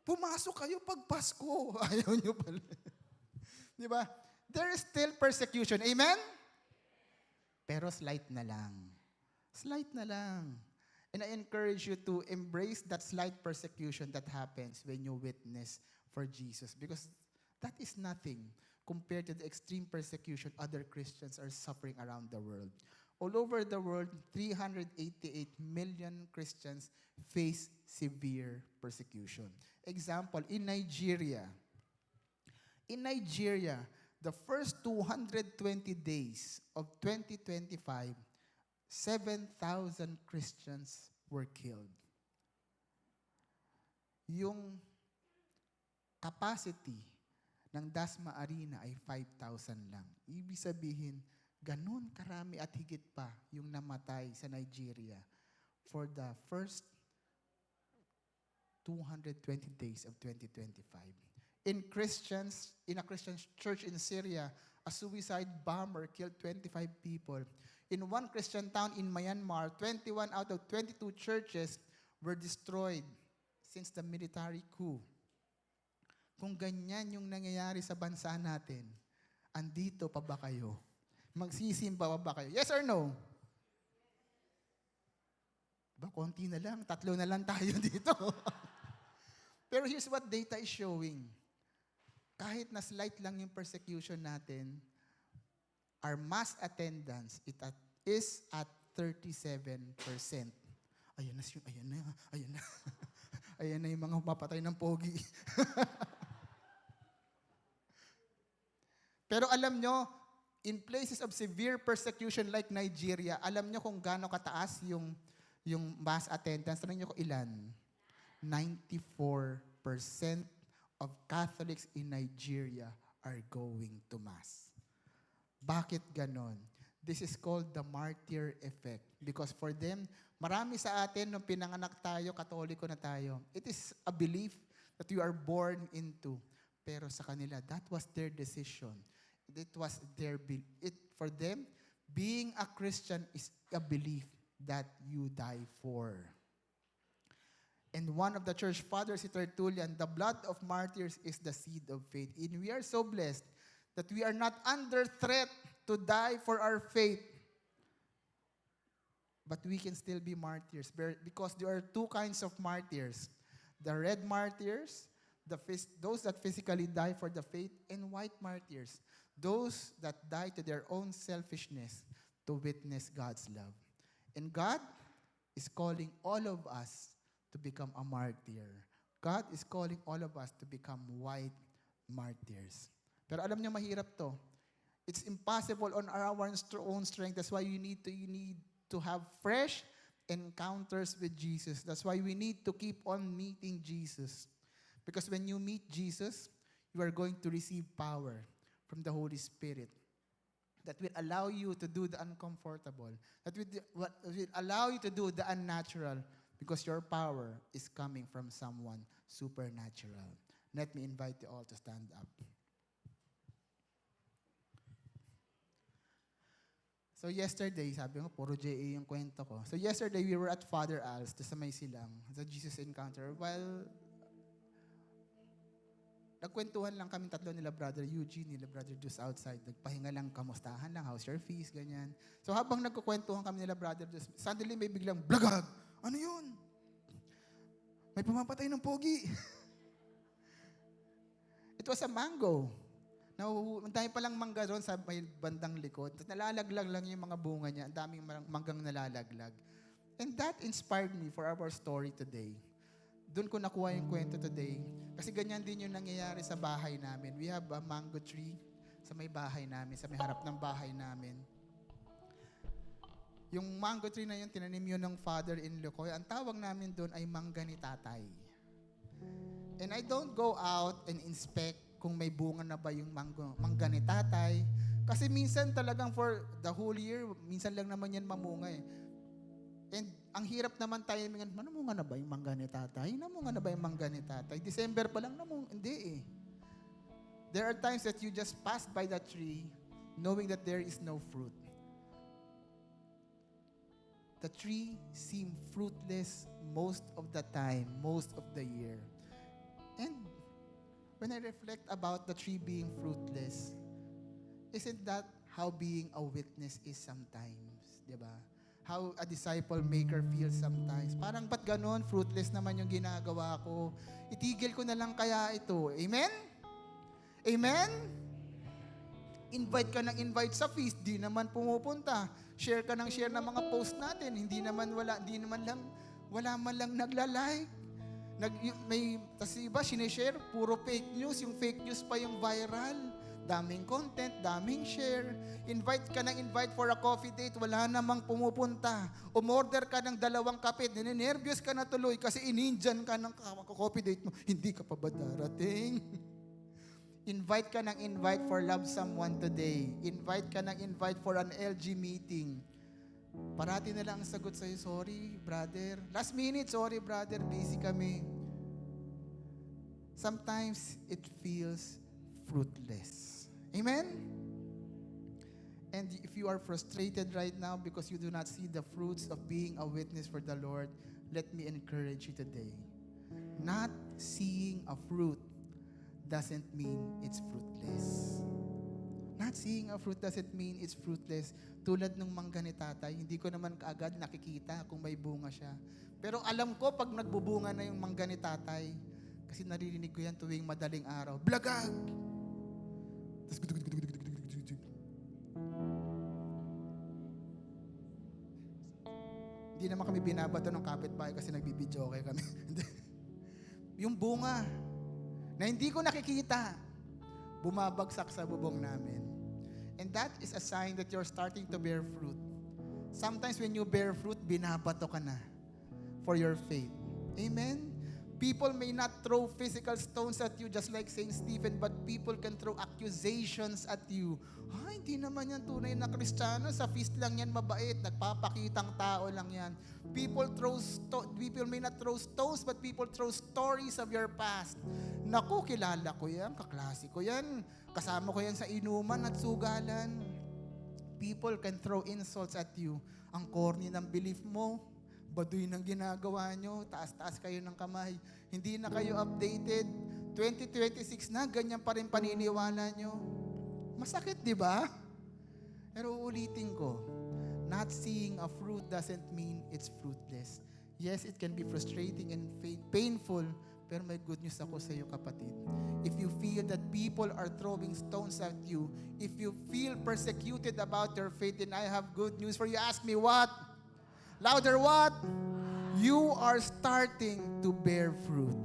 [SPEAKER 8] Pumasok kayo pag Pasko. Ayaw nyo pala. Di ba? There is still persecution. Amen? Pero slight na lang. Slight na lang. And I encourage you to embrace that slight persecution that happens when you witness for Jesus. Because that is nothing compared to the extreme persecution other Christians are suffering around the world. All over the world, 388 million Christians face severe persecution. Example, in Nigeria, the first 220 days of 2025, 7,000 Christians were killed. Yung capacity ng Dasma Arena ay 5,000 lang. Ibig sabihin, ganun karami at higit pa yung namatay sa Nigeria for the first 220 days of 2025. In a Christian church in Syria, a suicide bomber killed 25 people. In one Christian town in Myanmar, 21 out of 22 churches were destroyed since the military coup. Kung ganyan yung nangyayari sa bansa natin, andito pa ba kayo? Magsisimba pa ba kayo? Yes or no? Ba, konti na lang. 3 na lang tayo dito. Pero here's what data is showing. Kahit na slight lang yung persecution natin, our mass attendance is at 37%. Ayan na. Ayan na yung mga mapatay ng pogi. Pero alam nyo, in places of severe persecution like Nigeria, alam nyo kung gaano kataas yung mass attendance. Tanong nyo kung ilan? 94% of Catholics in Nigeria are going to Mass. Bakit ganon? This is called the martyr effect. Because for them, marami sa atin, nung pinanganak tayo, Katoliko na tayo, it is a belief that we are born into. Pero sa kanila, that was their decision. It was for them, being a Christian is a belief that you die for. And one of the church fathers, si Tertullian, the blood of martyrs is the seed of faith. And we are so blessed that we are not under threat to die for our faith. But we can still be martyrs because there are 2 kinds of martyrs. The red martyrs, those that physically die for the faith, and white martyrs, those that die to their own selfishness to witness God's love. And God is calling all of us to become a martyr. God is calling all of us to become white martyrs. Pero alam niyo, mahirap to. It's impossible on our own strength. That's why you need to have fresh encounters with Jesus. That's why we need to keep on meeting Jesus. Because when you meet Jesus, you are going to receive power from the Holy Spirit that will allow you to do the uncomfortable, that will allow you to do the unnatural, because your power is coming from someone supernatural. Let me invite you all to stand up. So yesterday, sabi ko, puro JA yung kwento ko. So yesterday, we were at Father Al's, sa May Silang, sa Jesus Encounter. While nagkwentuhan lang kami tatlo nila Brother Eugene, nila Brother Jus outside. Nagpahinga lang, kamustahan lang, how's your fees, ganyan. So habang nagkukwentuhan kami nila Brother Jus, suddenly may biglang, blagag! Ano yun? May pumapatay ng pogi. It was a mango. Ang dami palang mangga doon sa may bandang likod. Tapos nalalaglag lang yung mga bunga niya. Ang daming manggang nalalaglag. And that inspired me for our story today. Doon ko nakuha yung kwento today. Kasi ganyan din yung nangyayari sa bahay namin. We have a mango tree sa may bahay namin, sa may harap ng bahay namin. Yung mango tree na yun, tinanim yun ng father-in-law ko. Ang tawag namin doon ay mangga ni tatay. And I don't go out and inspect kung may bunga na ba yung mangga ni tatay. Kasi minsan talagang for the whole year, minsan lang naman yan mamunga eh. And ang hirap naman tayo, namunga na ba yung mangga ni tatay? Namunga na ba yung mangga ni tatay? December pa lang hindi eh. There are times that you just pass by that tree knowing that there is no fruit. The tree seemed fruitless most of the time, most of the year. And when I reflect about the tree being fruitless, isn't that how being a witness is sometimes? Diba? How a disciple maker feels sometimes. Parang ba't ganon? Fruitless naman yung ginagawa ko. Itigil ko na lang kaya ito. Amen? Amen? Invite ka ng invite sa feast, di naman pumupunta. Share ka ng share ng mga post natin, wala man lang nagla-like. Tas iba, sinishare, puro fake news. Yung fake news pa yung viral. Daming content, daming share. Invite ka ng invite for a coffee date, wala namang pumupunta. Umorder ka ng 2 kape, ninenervyos ka na tuloy kasi inindyan ka ng coffee date mo. Hindi ka pa ba darating? Invite ka ng invite for love someone today. Invite ka ng invite for an LG meeting. Parati na lang ang sagot sa'yo, sorry, brother. Last minute, sorry, brother, busy kami. Sometimes it feels fruitless. Amen? And if you are frustrated right now because you do not see the fruits of being a witness for the Lord, let me encourage you today. Not seeing a fruit doesn't mean it's fruitless. Not seeing a fruit doesn't mean it's fruitless. Tulad ng mangga ni tatay, hindi ko naman kaagad nakikita kung may bunga siya. Pero alam ko pag nagbubunga na yung mangga ni tatay, kasi naririnig ko yan tuwing madaling araw. Blagag! Hindi naman kami binabato ng kapitbahay kasi nagbibidyo okay kami. Yung bunga na hindi ko nakikita, bumabagsak sa bubong namin. And that is a sign that you're starting to bear fruit. Sometimes when you bear fruit, binabato ka na for your faith. Amen? People may not throw physical stones at you just like Saint Stephen, but people can throw accusations at you. Hindi naman yan tunay na Kristiyano. Sa feast lang yan mabait. Nagpapakitang tao lang yan. People may not throw stones, but people throw stories of your past. Naku, kilala ko yan. Kaklase ko yan. Kasama ko yan sa inuman at sugalan. People can throw insults at you. Ang corny ng belief mo. Baduy ng ginagawa nyo, taas-taas kayo ng kamay, hindi na kayo updated, 2026 na, ganyan pa rin paniniwala nyo. Masakit, di ba? Pero uulitin ko, not seeing a fruit doesn't mean it's fruitless. Yes, it can be frustrating and painful, pero may good news ako sa iyo, kapatid. If you feel that people are throwing stones at you, if you feel persecuted about your faith, then I have good news for you. Ask me what? Louder, what? You are starting to bear fruit.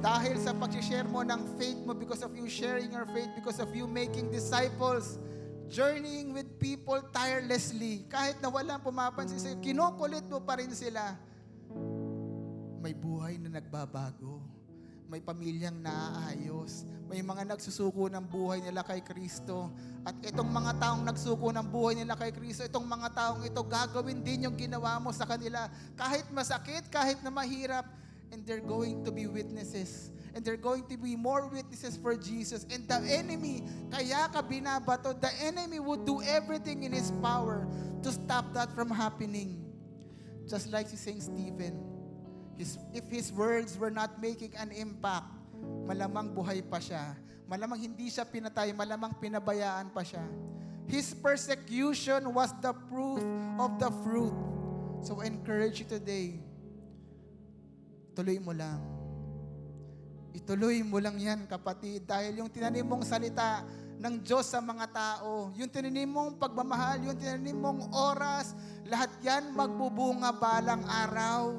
[SPEAKER 8] Dahil sa pag-share mo ng faith mo, because of you sharing your faith, because of you making disciples, journeying with people tirelessly, kahit na walang pumapansin sa'yo, kinukulit mo pa rin sila. May buhay na nagbabago. May pamilyang naaayos. May mga nagsusuko ng buhay nila kay Kristo. At itong mga taong nagsuko ng buhay nila kay Kristo, itong mga taong ito, gagawin din yung ginawa mo sa kanila. Kahit masakit, kahit na mahirap, and they're going to be witnesses. And they're going to be more witnesses for Jesus. And the enemy, kaya ka binabato, the enemy would do everything in his power to stop that from happening. Just like si Saint Stephen. If his words were not making an impact, malamang buhay pa siya. Malamang hindi siya pinatay, malamang pinabayaan pa siya. His persecution was the proof of the fruit. So I encourage you today, tuloy mo lang. Ituloy mo lang yan, kapatid, dahil yung tinanim mong salita ng Diyos sa mga tao, yung tinanim mong pagmamahal, yung tinanim mong oras, lahat yan magbubunga balang araw.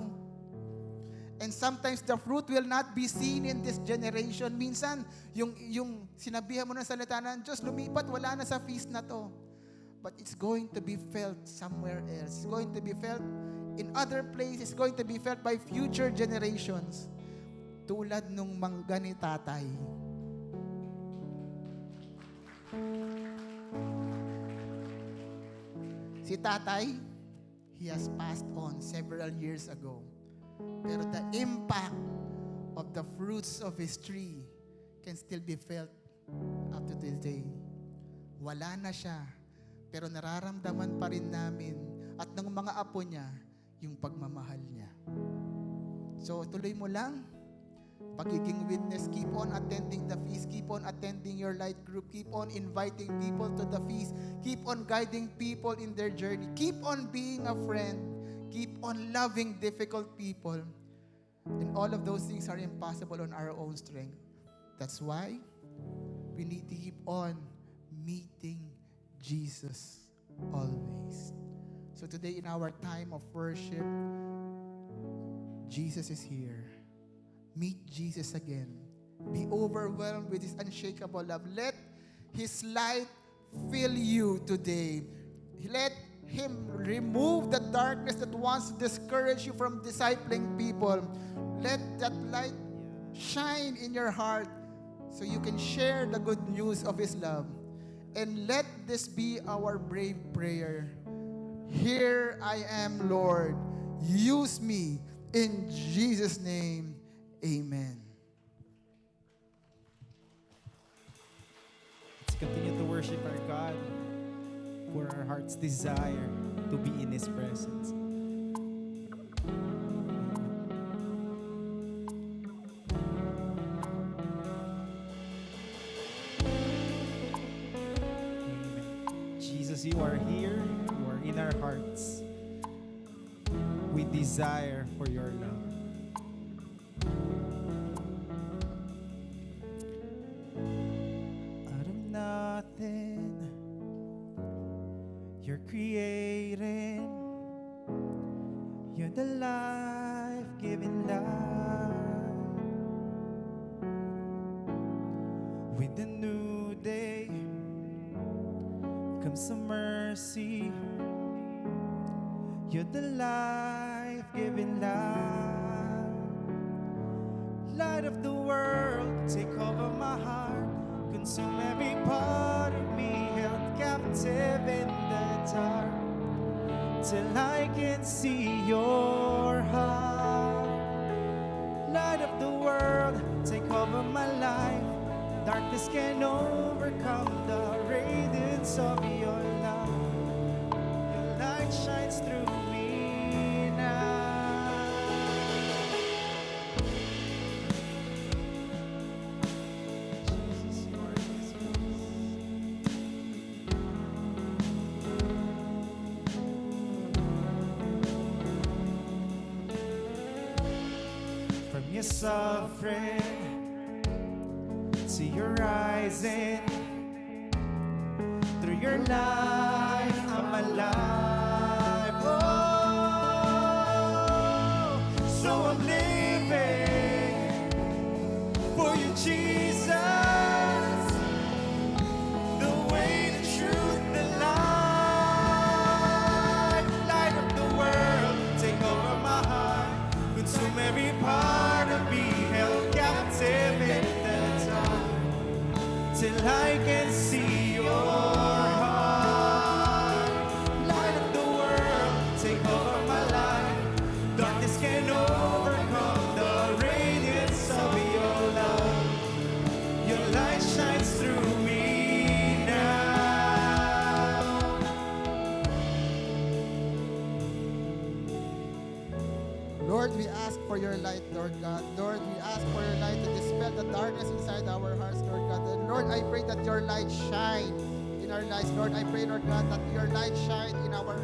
[SPEAKER 8] And sometimes the fruit will not be seen in this generation. Minsan, yung sinabihan mo ng salita ng Diyos, lumipat, wala na sa feast na to. But it's going to be felt somewhere else. It's going to be felt in other places. It's going to be felt by future generations. Tulad nung mangga ni tatay. Si tatay, he has passed on several years ago. Pero the impact of the fruits of his tree can still be felt up to this day. Wala na siya, pero nararamdaman pa rin namin at ng mga apo niya yung pagmamahal niya. So tuloy mo lang, pagiging witness, keep on attending the feast, keep on attending your light group, keep on inviting people to the feast, keep on guiding people in their journey, keep on being a friend, keep on loving difficult people. And all of those things are impossible on our own strength. That's why we need to keep on meeting Jesus always. So today in our time of worship, Jesus is here. Meet Jesus again. Be overwhelmed with His unshakable love. Let His light fill you today. Let Him remove the darkness that wants to discourage you from discipling people. Let that light shine in your heart so you can share the good news of His love. And let this be our brave prayer. Here I am, Lord. Use me in Jesus' name. Amen.
[SPEAKER 7] Let's continue to worship our God for our heart's desire to be in His presence. Amen. Jesus, you are here. You are in our hearts. We desire for your love. Out of nothing, you're creating. You're the life-giving light. With a new day comes some mercy. You're the life-giving light. Light of the world, take over my heart. Consume every part of me, held captive in the dark. Till I can see your heart. Light of the world, take over my life. Darkness can overcome the radiance of your love. Your light shines through me now. Jesus, you are this place. From your suffering to your rising, through your life I'm alive. Oh, so I'm living for you, Jesus. The way, the truth, the life. Light of the world, take over my heart. Consume every part of me, held captive in the dark. Till I can see your heart. Light of the world, take over my life. Darkness can overcome the radiance of your love. Your light shines through me now.
[SPEAKER 8] Lord, we ask for for your light, Lord God. Lord, we ask for your light to dispel the darkness inside our hearts, Lord God. And Lord, I pray that your light shine in our lives, Lord. I pray, Lord God, that your light shine in our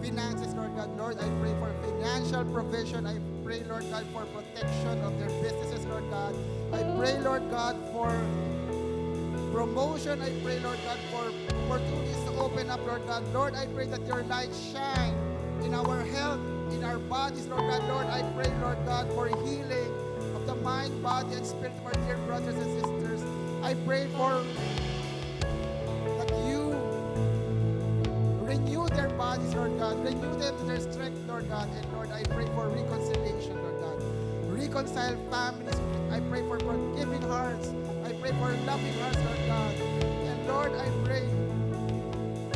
[SPEAKER 8] finances, Lord God. Lord, I pray for financial provision. I pray, Lord God, for protection of their businesses, Lord God. I pray, Lord God, for promotion. I pray, Lord God, for opportunities to open up, Lord God. Lord, I pray that your light shine in our health, in our bodies, Lord God. Lord, I pray, Lord God, for healing of the mind, body, and spirit of our dear brothers and sisters. I pray for that you renew their bodies, Lord God. Renew them to their strength, Lord God. And Lord, I pray for reconciliation, Lord God. Reconcile families. I pray for forgiving hearts. I pray for loving hearts, Lord God. And Lord, I pray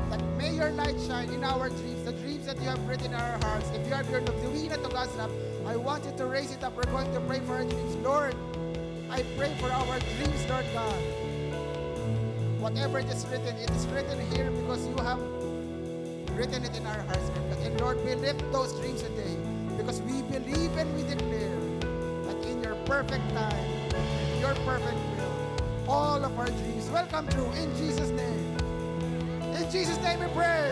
[SPEAKER 8] that may your light shine in our dreams, the dreams that you have written in our hearts. If you are here doing it to God's lap, I want you to raise it up. We're going to pray for our dreams. Lord, I pray for our dreams, Lord God. Whatever it is written here because you have written it in our hearts, Lord God. And Lord, we lift those dreams today because we believe and we declare that in your perfect time, in your perfect will, all of our dreams will come true in Jesus' name. In Jesus' name we pray.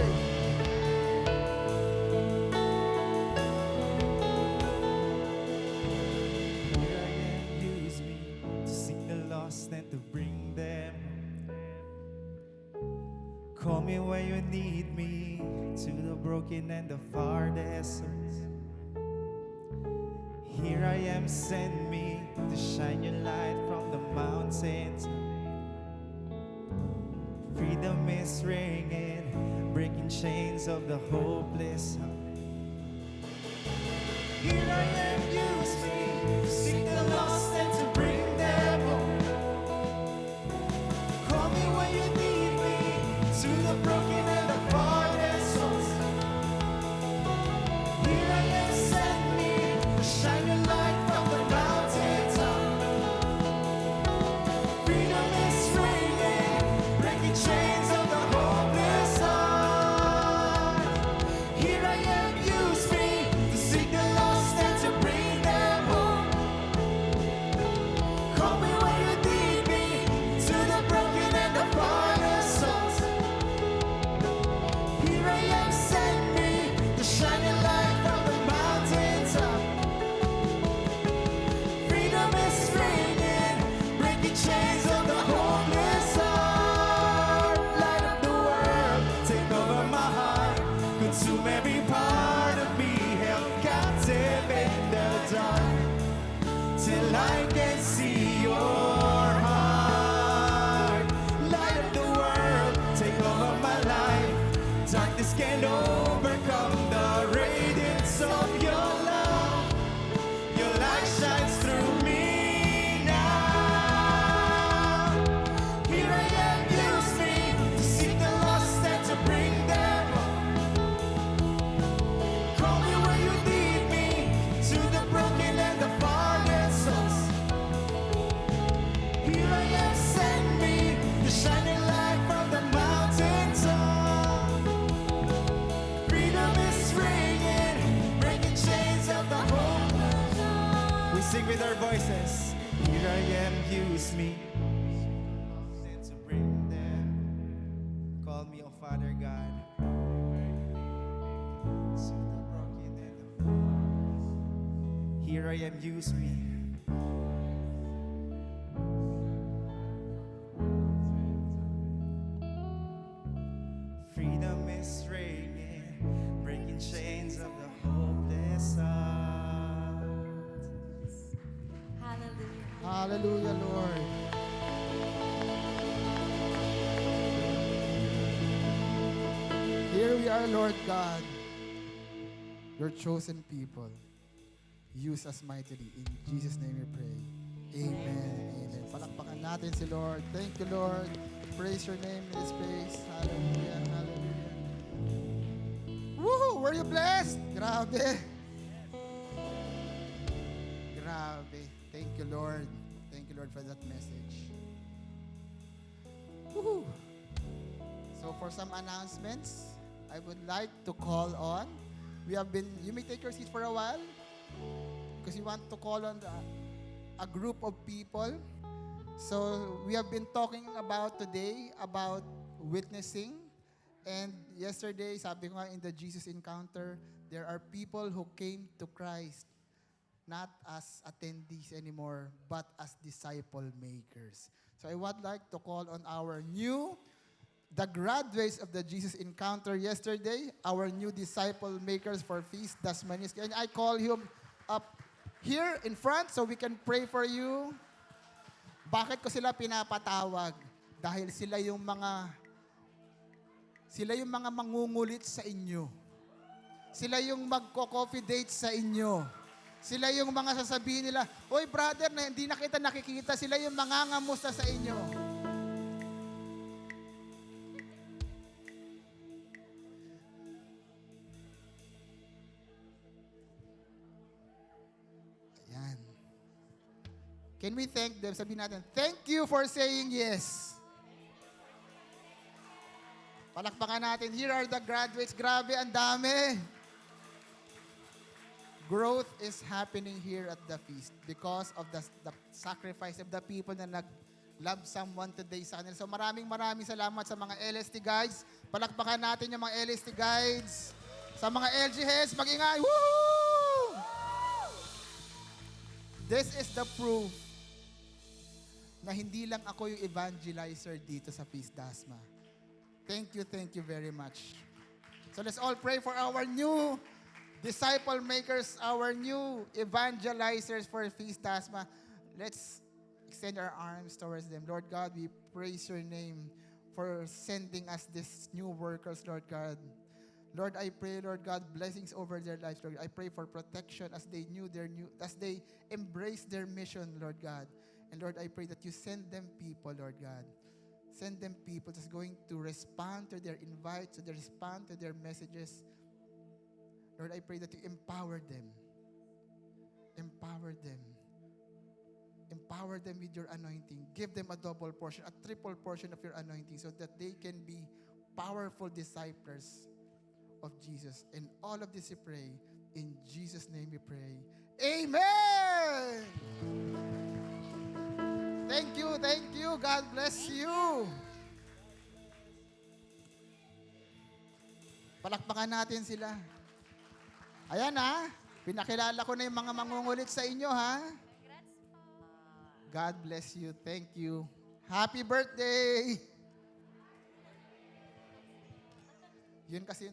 [SPEAKER 7] Here I am, use me to seek the lost and to bring them. Call me when you need me, to the broken and the farthest. Here I am, send me to shine your light from the mountains. Freedom is ringing, breaking chains of the hopeless. Here I am, use me to seek the lost and to bring them home. Call me when you need me, to the broken and the farthest souls. Here I am, send me to shine your light from the mountaintop. Freedom is ringing, breaking chains of the hopeless heart. Here I am, use me to seek the lost and to bring them home. Call me when you need me, to the broken and the farthest souls. Here I am, send me to shine your light from the mountaintop. Freedom is ringing, breaking chains of the hopeless heart. Light of the world, take over my heart, consume every part of me, held captive in the dark, till I can see your heart. Light of the world, take over my life, darkness can overcome the radiance of your love. Your light shines through me now. Here I am, use me to seek the lost and to bring them home. Call me when you need me, to the broken and the farthest souls. Here I am, send me to shine a light from the mountaintop. Freedom is ringing, breaking chains of the hopeless. We sing with our voices. Here I am, use me. And to bring them. Call me, oh Father God. To the broken and the farthest. Here I am, use me. Freedom is ringing, breaking chains of the hopeless heart.
[SPEAKER 8] Hallelujah, Lord. Here we are, Lord God, your chosen people. Use us mightily. In Jesus' name we pray. Amen. Amen. Palakpakan natin si Lord. Thank you, Lord. Praise your name in this place. Hallelujah. Hallelujah. Woo! Were you blessed? Grabe. Grabe. Thank you, Lord. Thank you, Lord, for that message. Woo! So for some announcements, I would like to call on. You may take your seats for a while. because we want to call on a group of people. So we have been talking about today about witnessing. And yesterday, sabi ko nga in the Jesus Encounter, there are people who came to Christ not as attendees anymore, but as disciple makers. So I would like to call on the graduates of the Jesus Encounter yesterday, our new disciple makers for Feast Dasmariñas. And I call him up here in front so we can pray for you. Bakit ko sila pinapatawag? Dahil sila yung mga mangungulit sa inyo. Sila yung magko-coffee date sa inyo. Sila yung mga sasabihin nila, "Oy brother, na hindi na kita nakikita." Sila yung mangangamusta sa inyo. Ayan. Can we thank them? Sabihin natin, thank you for saying yes. Palakpakan natin. Here are the graduates. Grabe, ang dami. Growth is happening here at the feast because of the sacrifice of the people na nag-love someone today sa kanila. So maraming salamat sa mga LST guides. Palakpakan natin yung mga LST guides. Sa mga LG heads, mag-ingay. Woo! This is the proof na hindi lang ako yung evangelizer dito sa Feast Dasma. Thank you very much. So let's all pray for our new disciple makers, our new evangelizers for Feast Dasma. Let's extend our arms towards them. Lord God, we praise your name for sending us these new workers, Lord God. Lord, I pray, Lord God, blessings over their lives, Lord. I pray for protection as they embrace their mission, Lord God. And Lord, I pray that you send them people, Lord God. Send them people that's going to respond to their invites, to respond to their messages. Lord, I pray that you empower them. Empower them. Empower them with your anointing. Give them a double portion, a triple portion of your anointing so that they can be powerful disciples of Jesus. And all of this we pray. In Jesus' name we pray. Amen! Thank you. God bless you. Palakpakan natin sila. Ayan ha, pinakilala ko na yung mga mangungulit sa inyo ha. God bless you. Thank you. Happy birthday! Yun kasi.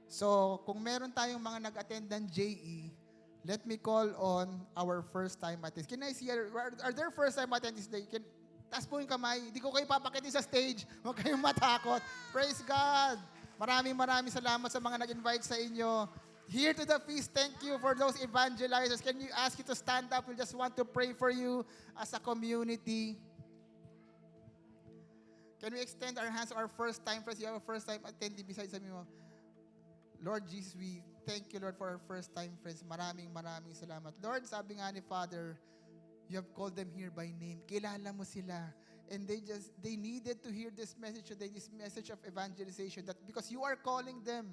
[SPEAKER 8] So, kung meron tayong mga nag-attend ng JE, let me call on our first-time attendees. Can I see, are there first-time attendees today? Taas po yung kamay. Hindi ko kayo papakitin sa stage. Huwag kayong matakot. Praise God. Maraming salamat sa mga nag-invite sa inyo. Here to the feast, thank you for those evangelizers. Can you ask you to stand up? We just want to pray for you as a community. Can we extend our hands to our first-time friends? You have a first-time attendee besides sa mo. Lord Jesus, we thank you, Lord, for our first-time friends. Maraming salamat. Lord, sabi nga ni Father, you have called them here by name. Kilala mo sila. And they needed to hear this message today, this message of evangelization, that because you are calling them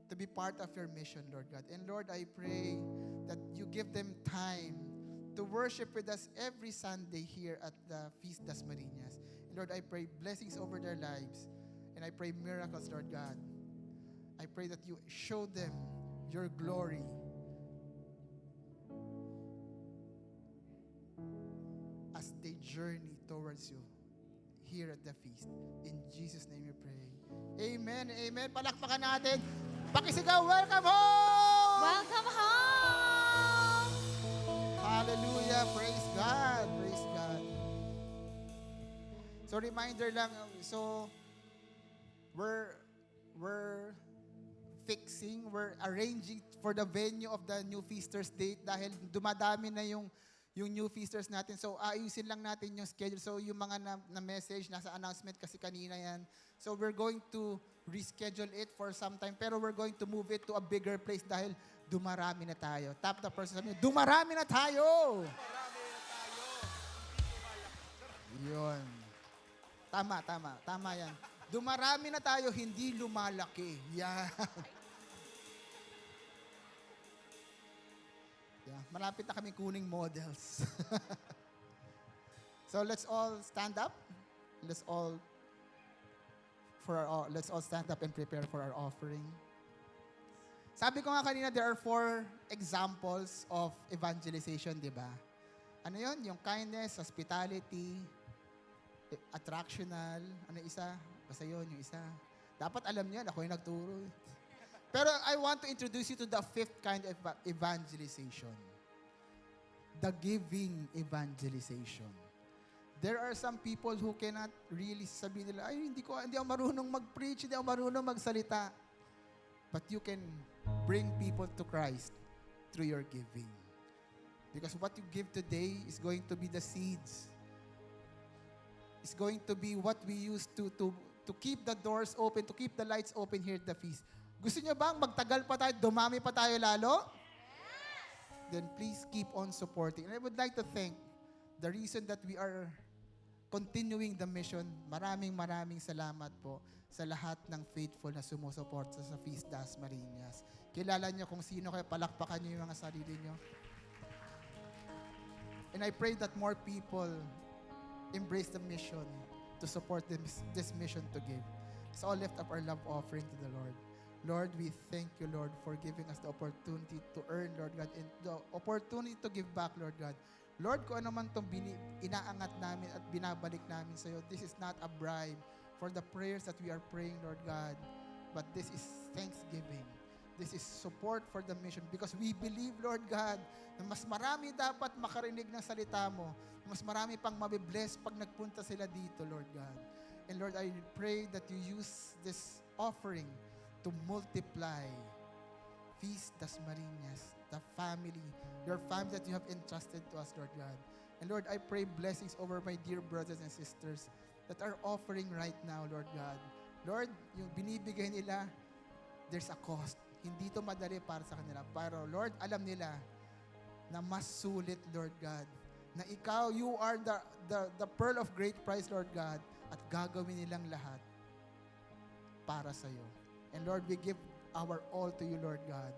[SPEAKER 8] to be part of your mission, Lord God. And Lord, I pray that you give them time to worship with us every Sunday here at the Feast Dasmariñas. And Lord, I pray blessings over their lives. And I pray miracles, Lord God. I pray that you show them your glory. As they journey towards you here at the feast. In Jesus' name we pray. Amen. Amen. Palakpakan natin. Pakisigaw, welcome home!
[SPEAKER 9] Welcome home!
[SPEAKER 8] Hallelujah. Praise God. Praise God. So reminder lang, so we're arranging for the venue of the New Feasters date dahil dumadami na yung New Feasters natin. So, ayusin lang natin yung schedule. So, yung mga na-message, nasa announcement kasi kanina yan. So, we're going to reschedule it for some time. Pero we're going to move it to a bigger place dahil dumarami na tayo. Tap the person, sabi niyo, dumarami na tayo! Yun. Tama yan. Dumarami na tayo, hindi lumalaki. Yan. malapit na kami kuning models. So let's all stand up. Let's all stand up and prepare for our offering. Sabi ko nga kanina, there are 4 examples of evangelization, di ba? Ano yon? Yung kindness, hospitality, attractional, ano isa? Basta yun, yung isa. Dapat alam niyan, ako yung nagturo. Pero I want to introduce you to the 5th kind of evangelization. The giving evangelization. There are some people who cannot really sabi nila, ay, hindi ako marunong mag-preach, hindi ako marunong magsalita. But you can bring people to Christ through your giving. Because what you give today is going to be the seeds. It's going to be what we use to keep the doors open, to keep the lights open here at the feast. Gusto niyo bang magtagal pa tayo, dumami pa tayo lalo? Then please keep on supporting. And I would like to thank the reason that we are continuing the mission. Maraming salamat po sa lahat ng faithful na sumusuporta sa Feast Dasmariñas. Kilala niyo kung sino kayo, palakpakan niyo yung mga sarili niyo. And I pray that more people embrace the mission to support this mission to give. So I'll lift up our love offering to the Lord. Lord, we thank you, Lord, for giving us the opportunity to earn, Lord God, and the opportunity to give back, Lord God. Lord, kung ano man itong inaangat namin at binabalik namin sa iyo, this is not a bribe for the prayers that we are praying, Lord God, but this is thanksgiving. This is support for the mission because we believe, Lord God, na mas marami dapat makarinig ng salita mo, mas marami pang mabibless pag nagpunta sila dito, Lord God. And Lord, I pray that you use this offering to multiply Feast Dasmariñas, the family, your family that you have entrusted to us, Lord God. And Lord, I pray blessings over my dear brothers and sisters that are offering right now, Lord God. Lord, yung binibigay nila, there's a cost. Hindi ito madali para sa kanila. Pero Lord, alam nila na mas sulit, Lord God, na ikaw, you are the pearl of great price, Lord God, at gagawin nilang lahat para sa iyo. And Lord, we give our all to you, Lord God.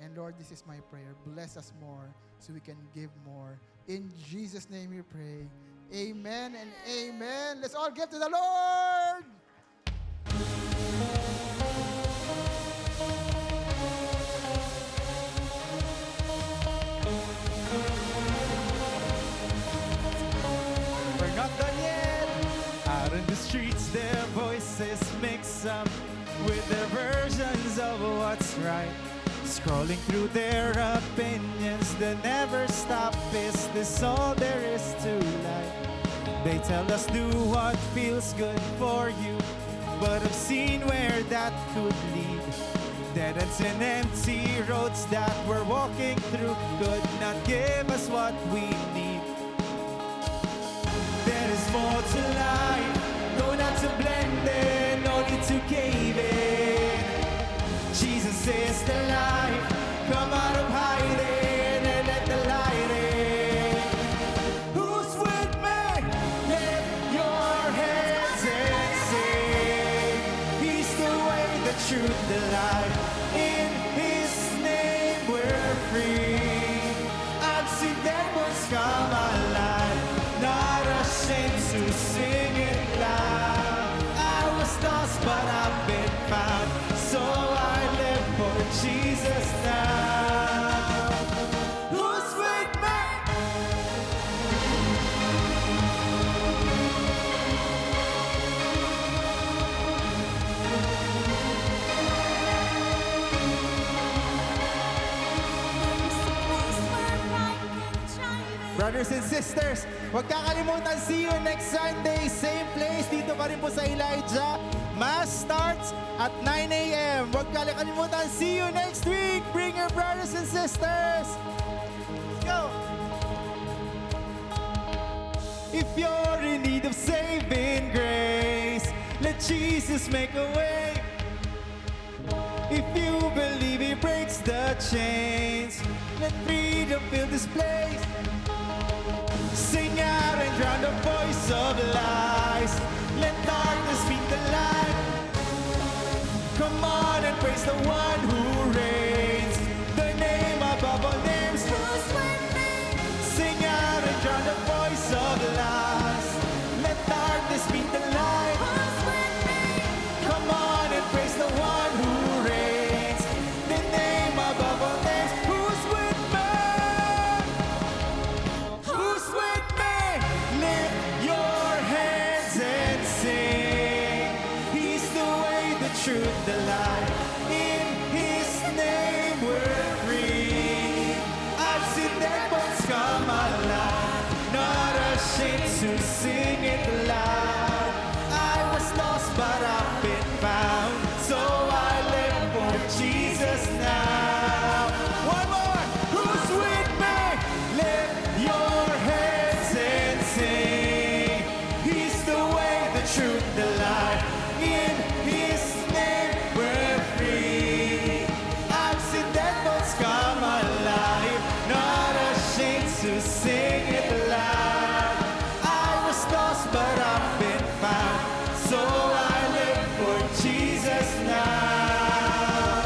[SPEAKER 8] And Lord, this is my prayer. Bless us more so we can give more. In Jesus' name we pray. Amen and amen. Let's all give to the Lord.
[SPEAKER 7] We're not done yet. Out in the streets, their voices mix up with their versions of what's right. Scrolling through their opinions, they never stop. Is this all there is to life? They tell us do what feels good for you, but I've seen where that could lead. Dead ends and empty roads that we're walking through could not give us what we need. There is more to life, no not to blend in, no need to cave in. Jesus is the life, come out of hiding and let the light in. Who's with me? Lift your hands and sing. He's the way, the truth, the life. In His name we're free. I've seen demons come alive, not ashamed to sing it loud. I was lost but I've been found, so I live for Jesus now. Who's with me? Brothers and sisters, huwag kakalimutan, see you next Sunday, same place, dito pa rin po sa Elijah. Mass starts at 9 a.m. Huwag kakalimutan, see you next week. Bring your brothers and sisters. Let's go. If you're in need of saving grace, let Jesus make a way. If you believe He breaks the chains, let freedom fill this place. Sing out and drown the voice of lies. Let darkness meet the light. Come on and praise the one who reigns. The name above all names. to sing it loud. I was lost, but I've been found. So I live for Jesus now. One more. Who's with me? Lift your hands and sing. He's the way, the truth, the life. In His name we're free. I've seen dead bones come alive. Not ashamed to sing it loud. I was lost, but I've been found. So I live for Jesus now.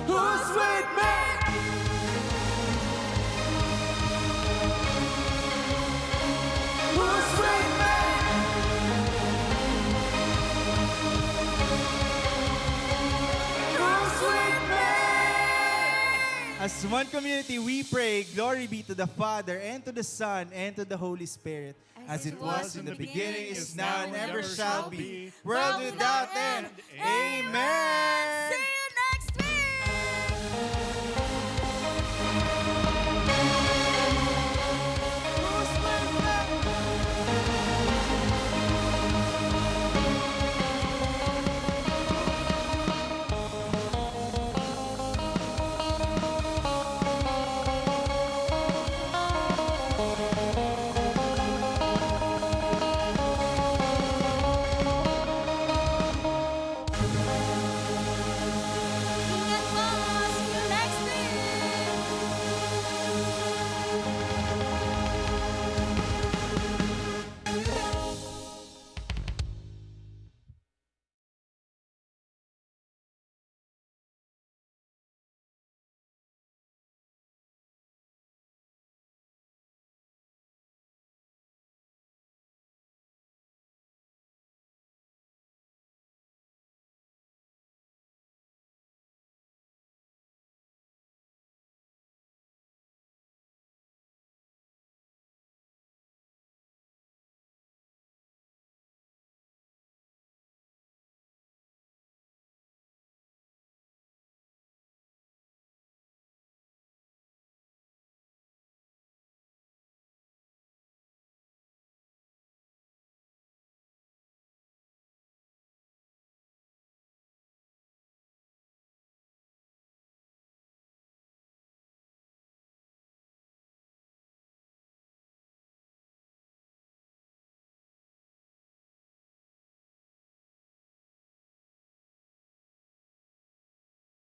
[SPEAKER 7] Who's with me? Who's with me? Who's with me? As one community, we pray, glory be to the Father, and to the Son, and to the Holy Spirit, as it was in the beginning, is now, and ever shall be, world without end. Amen.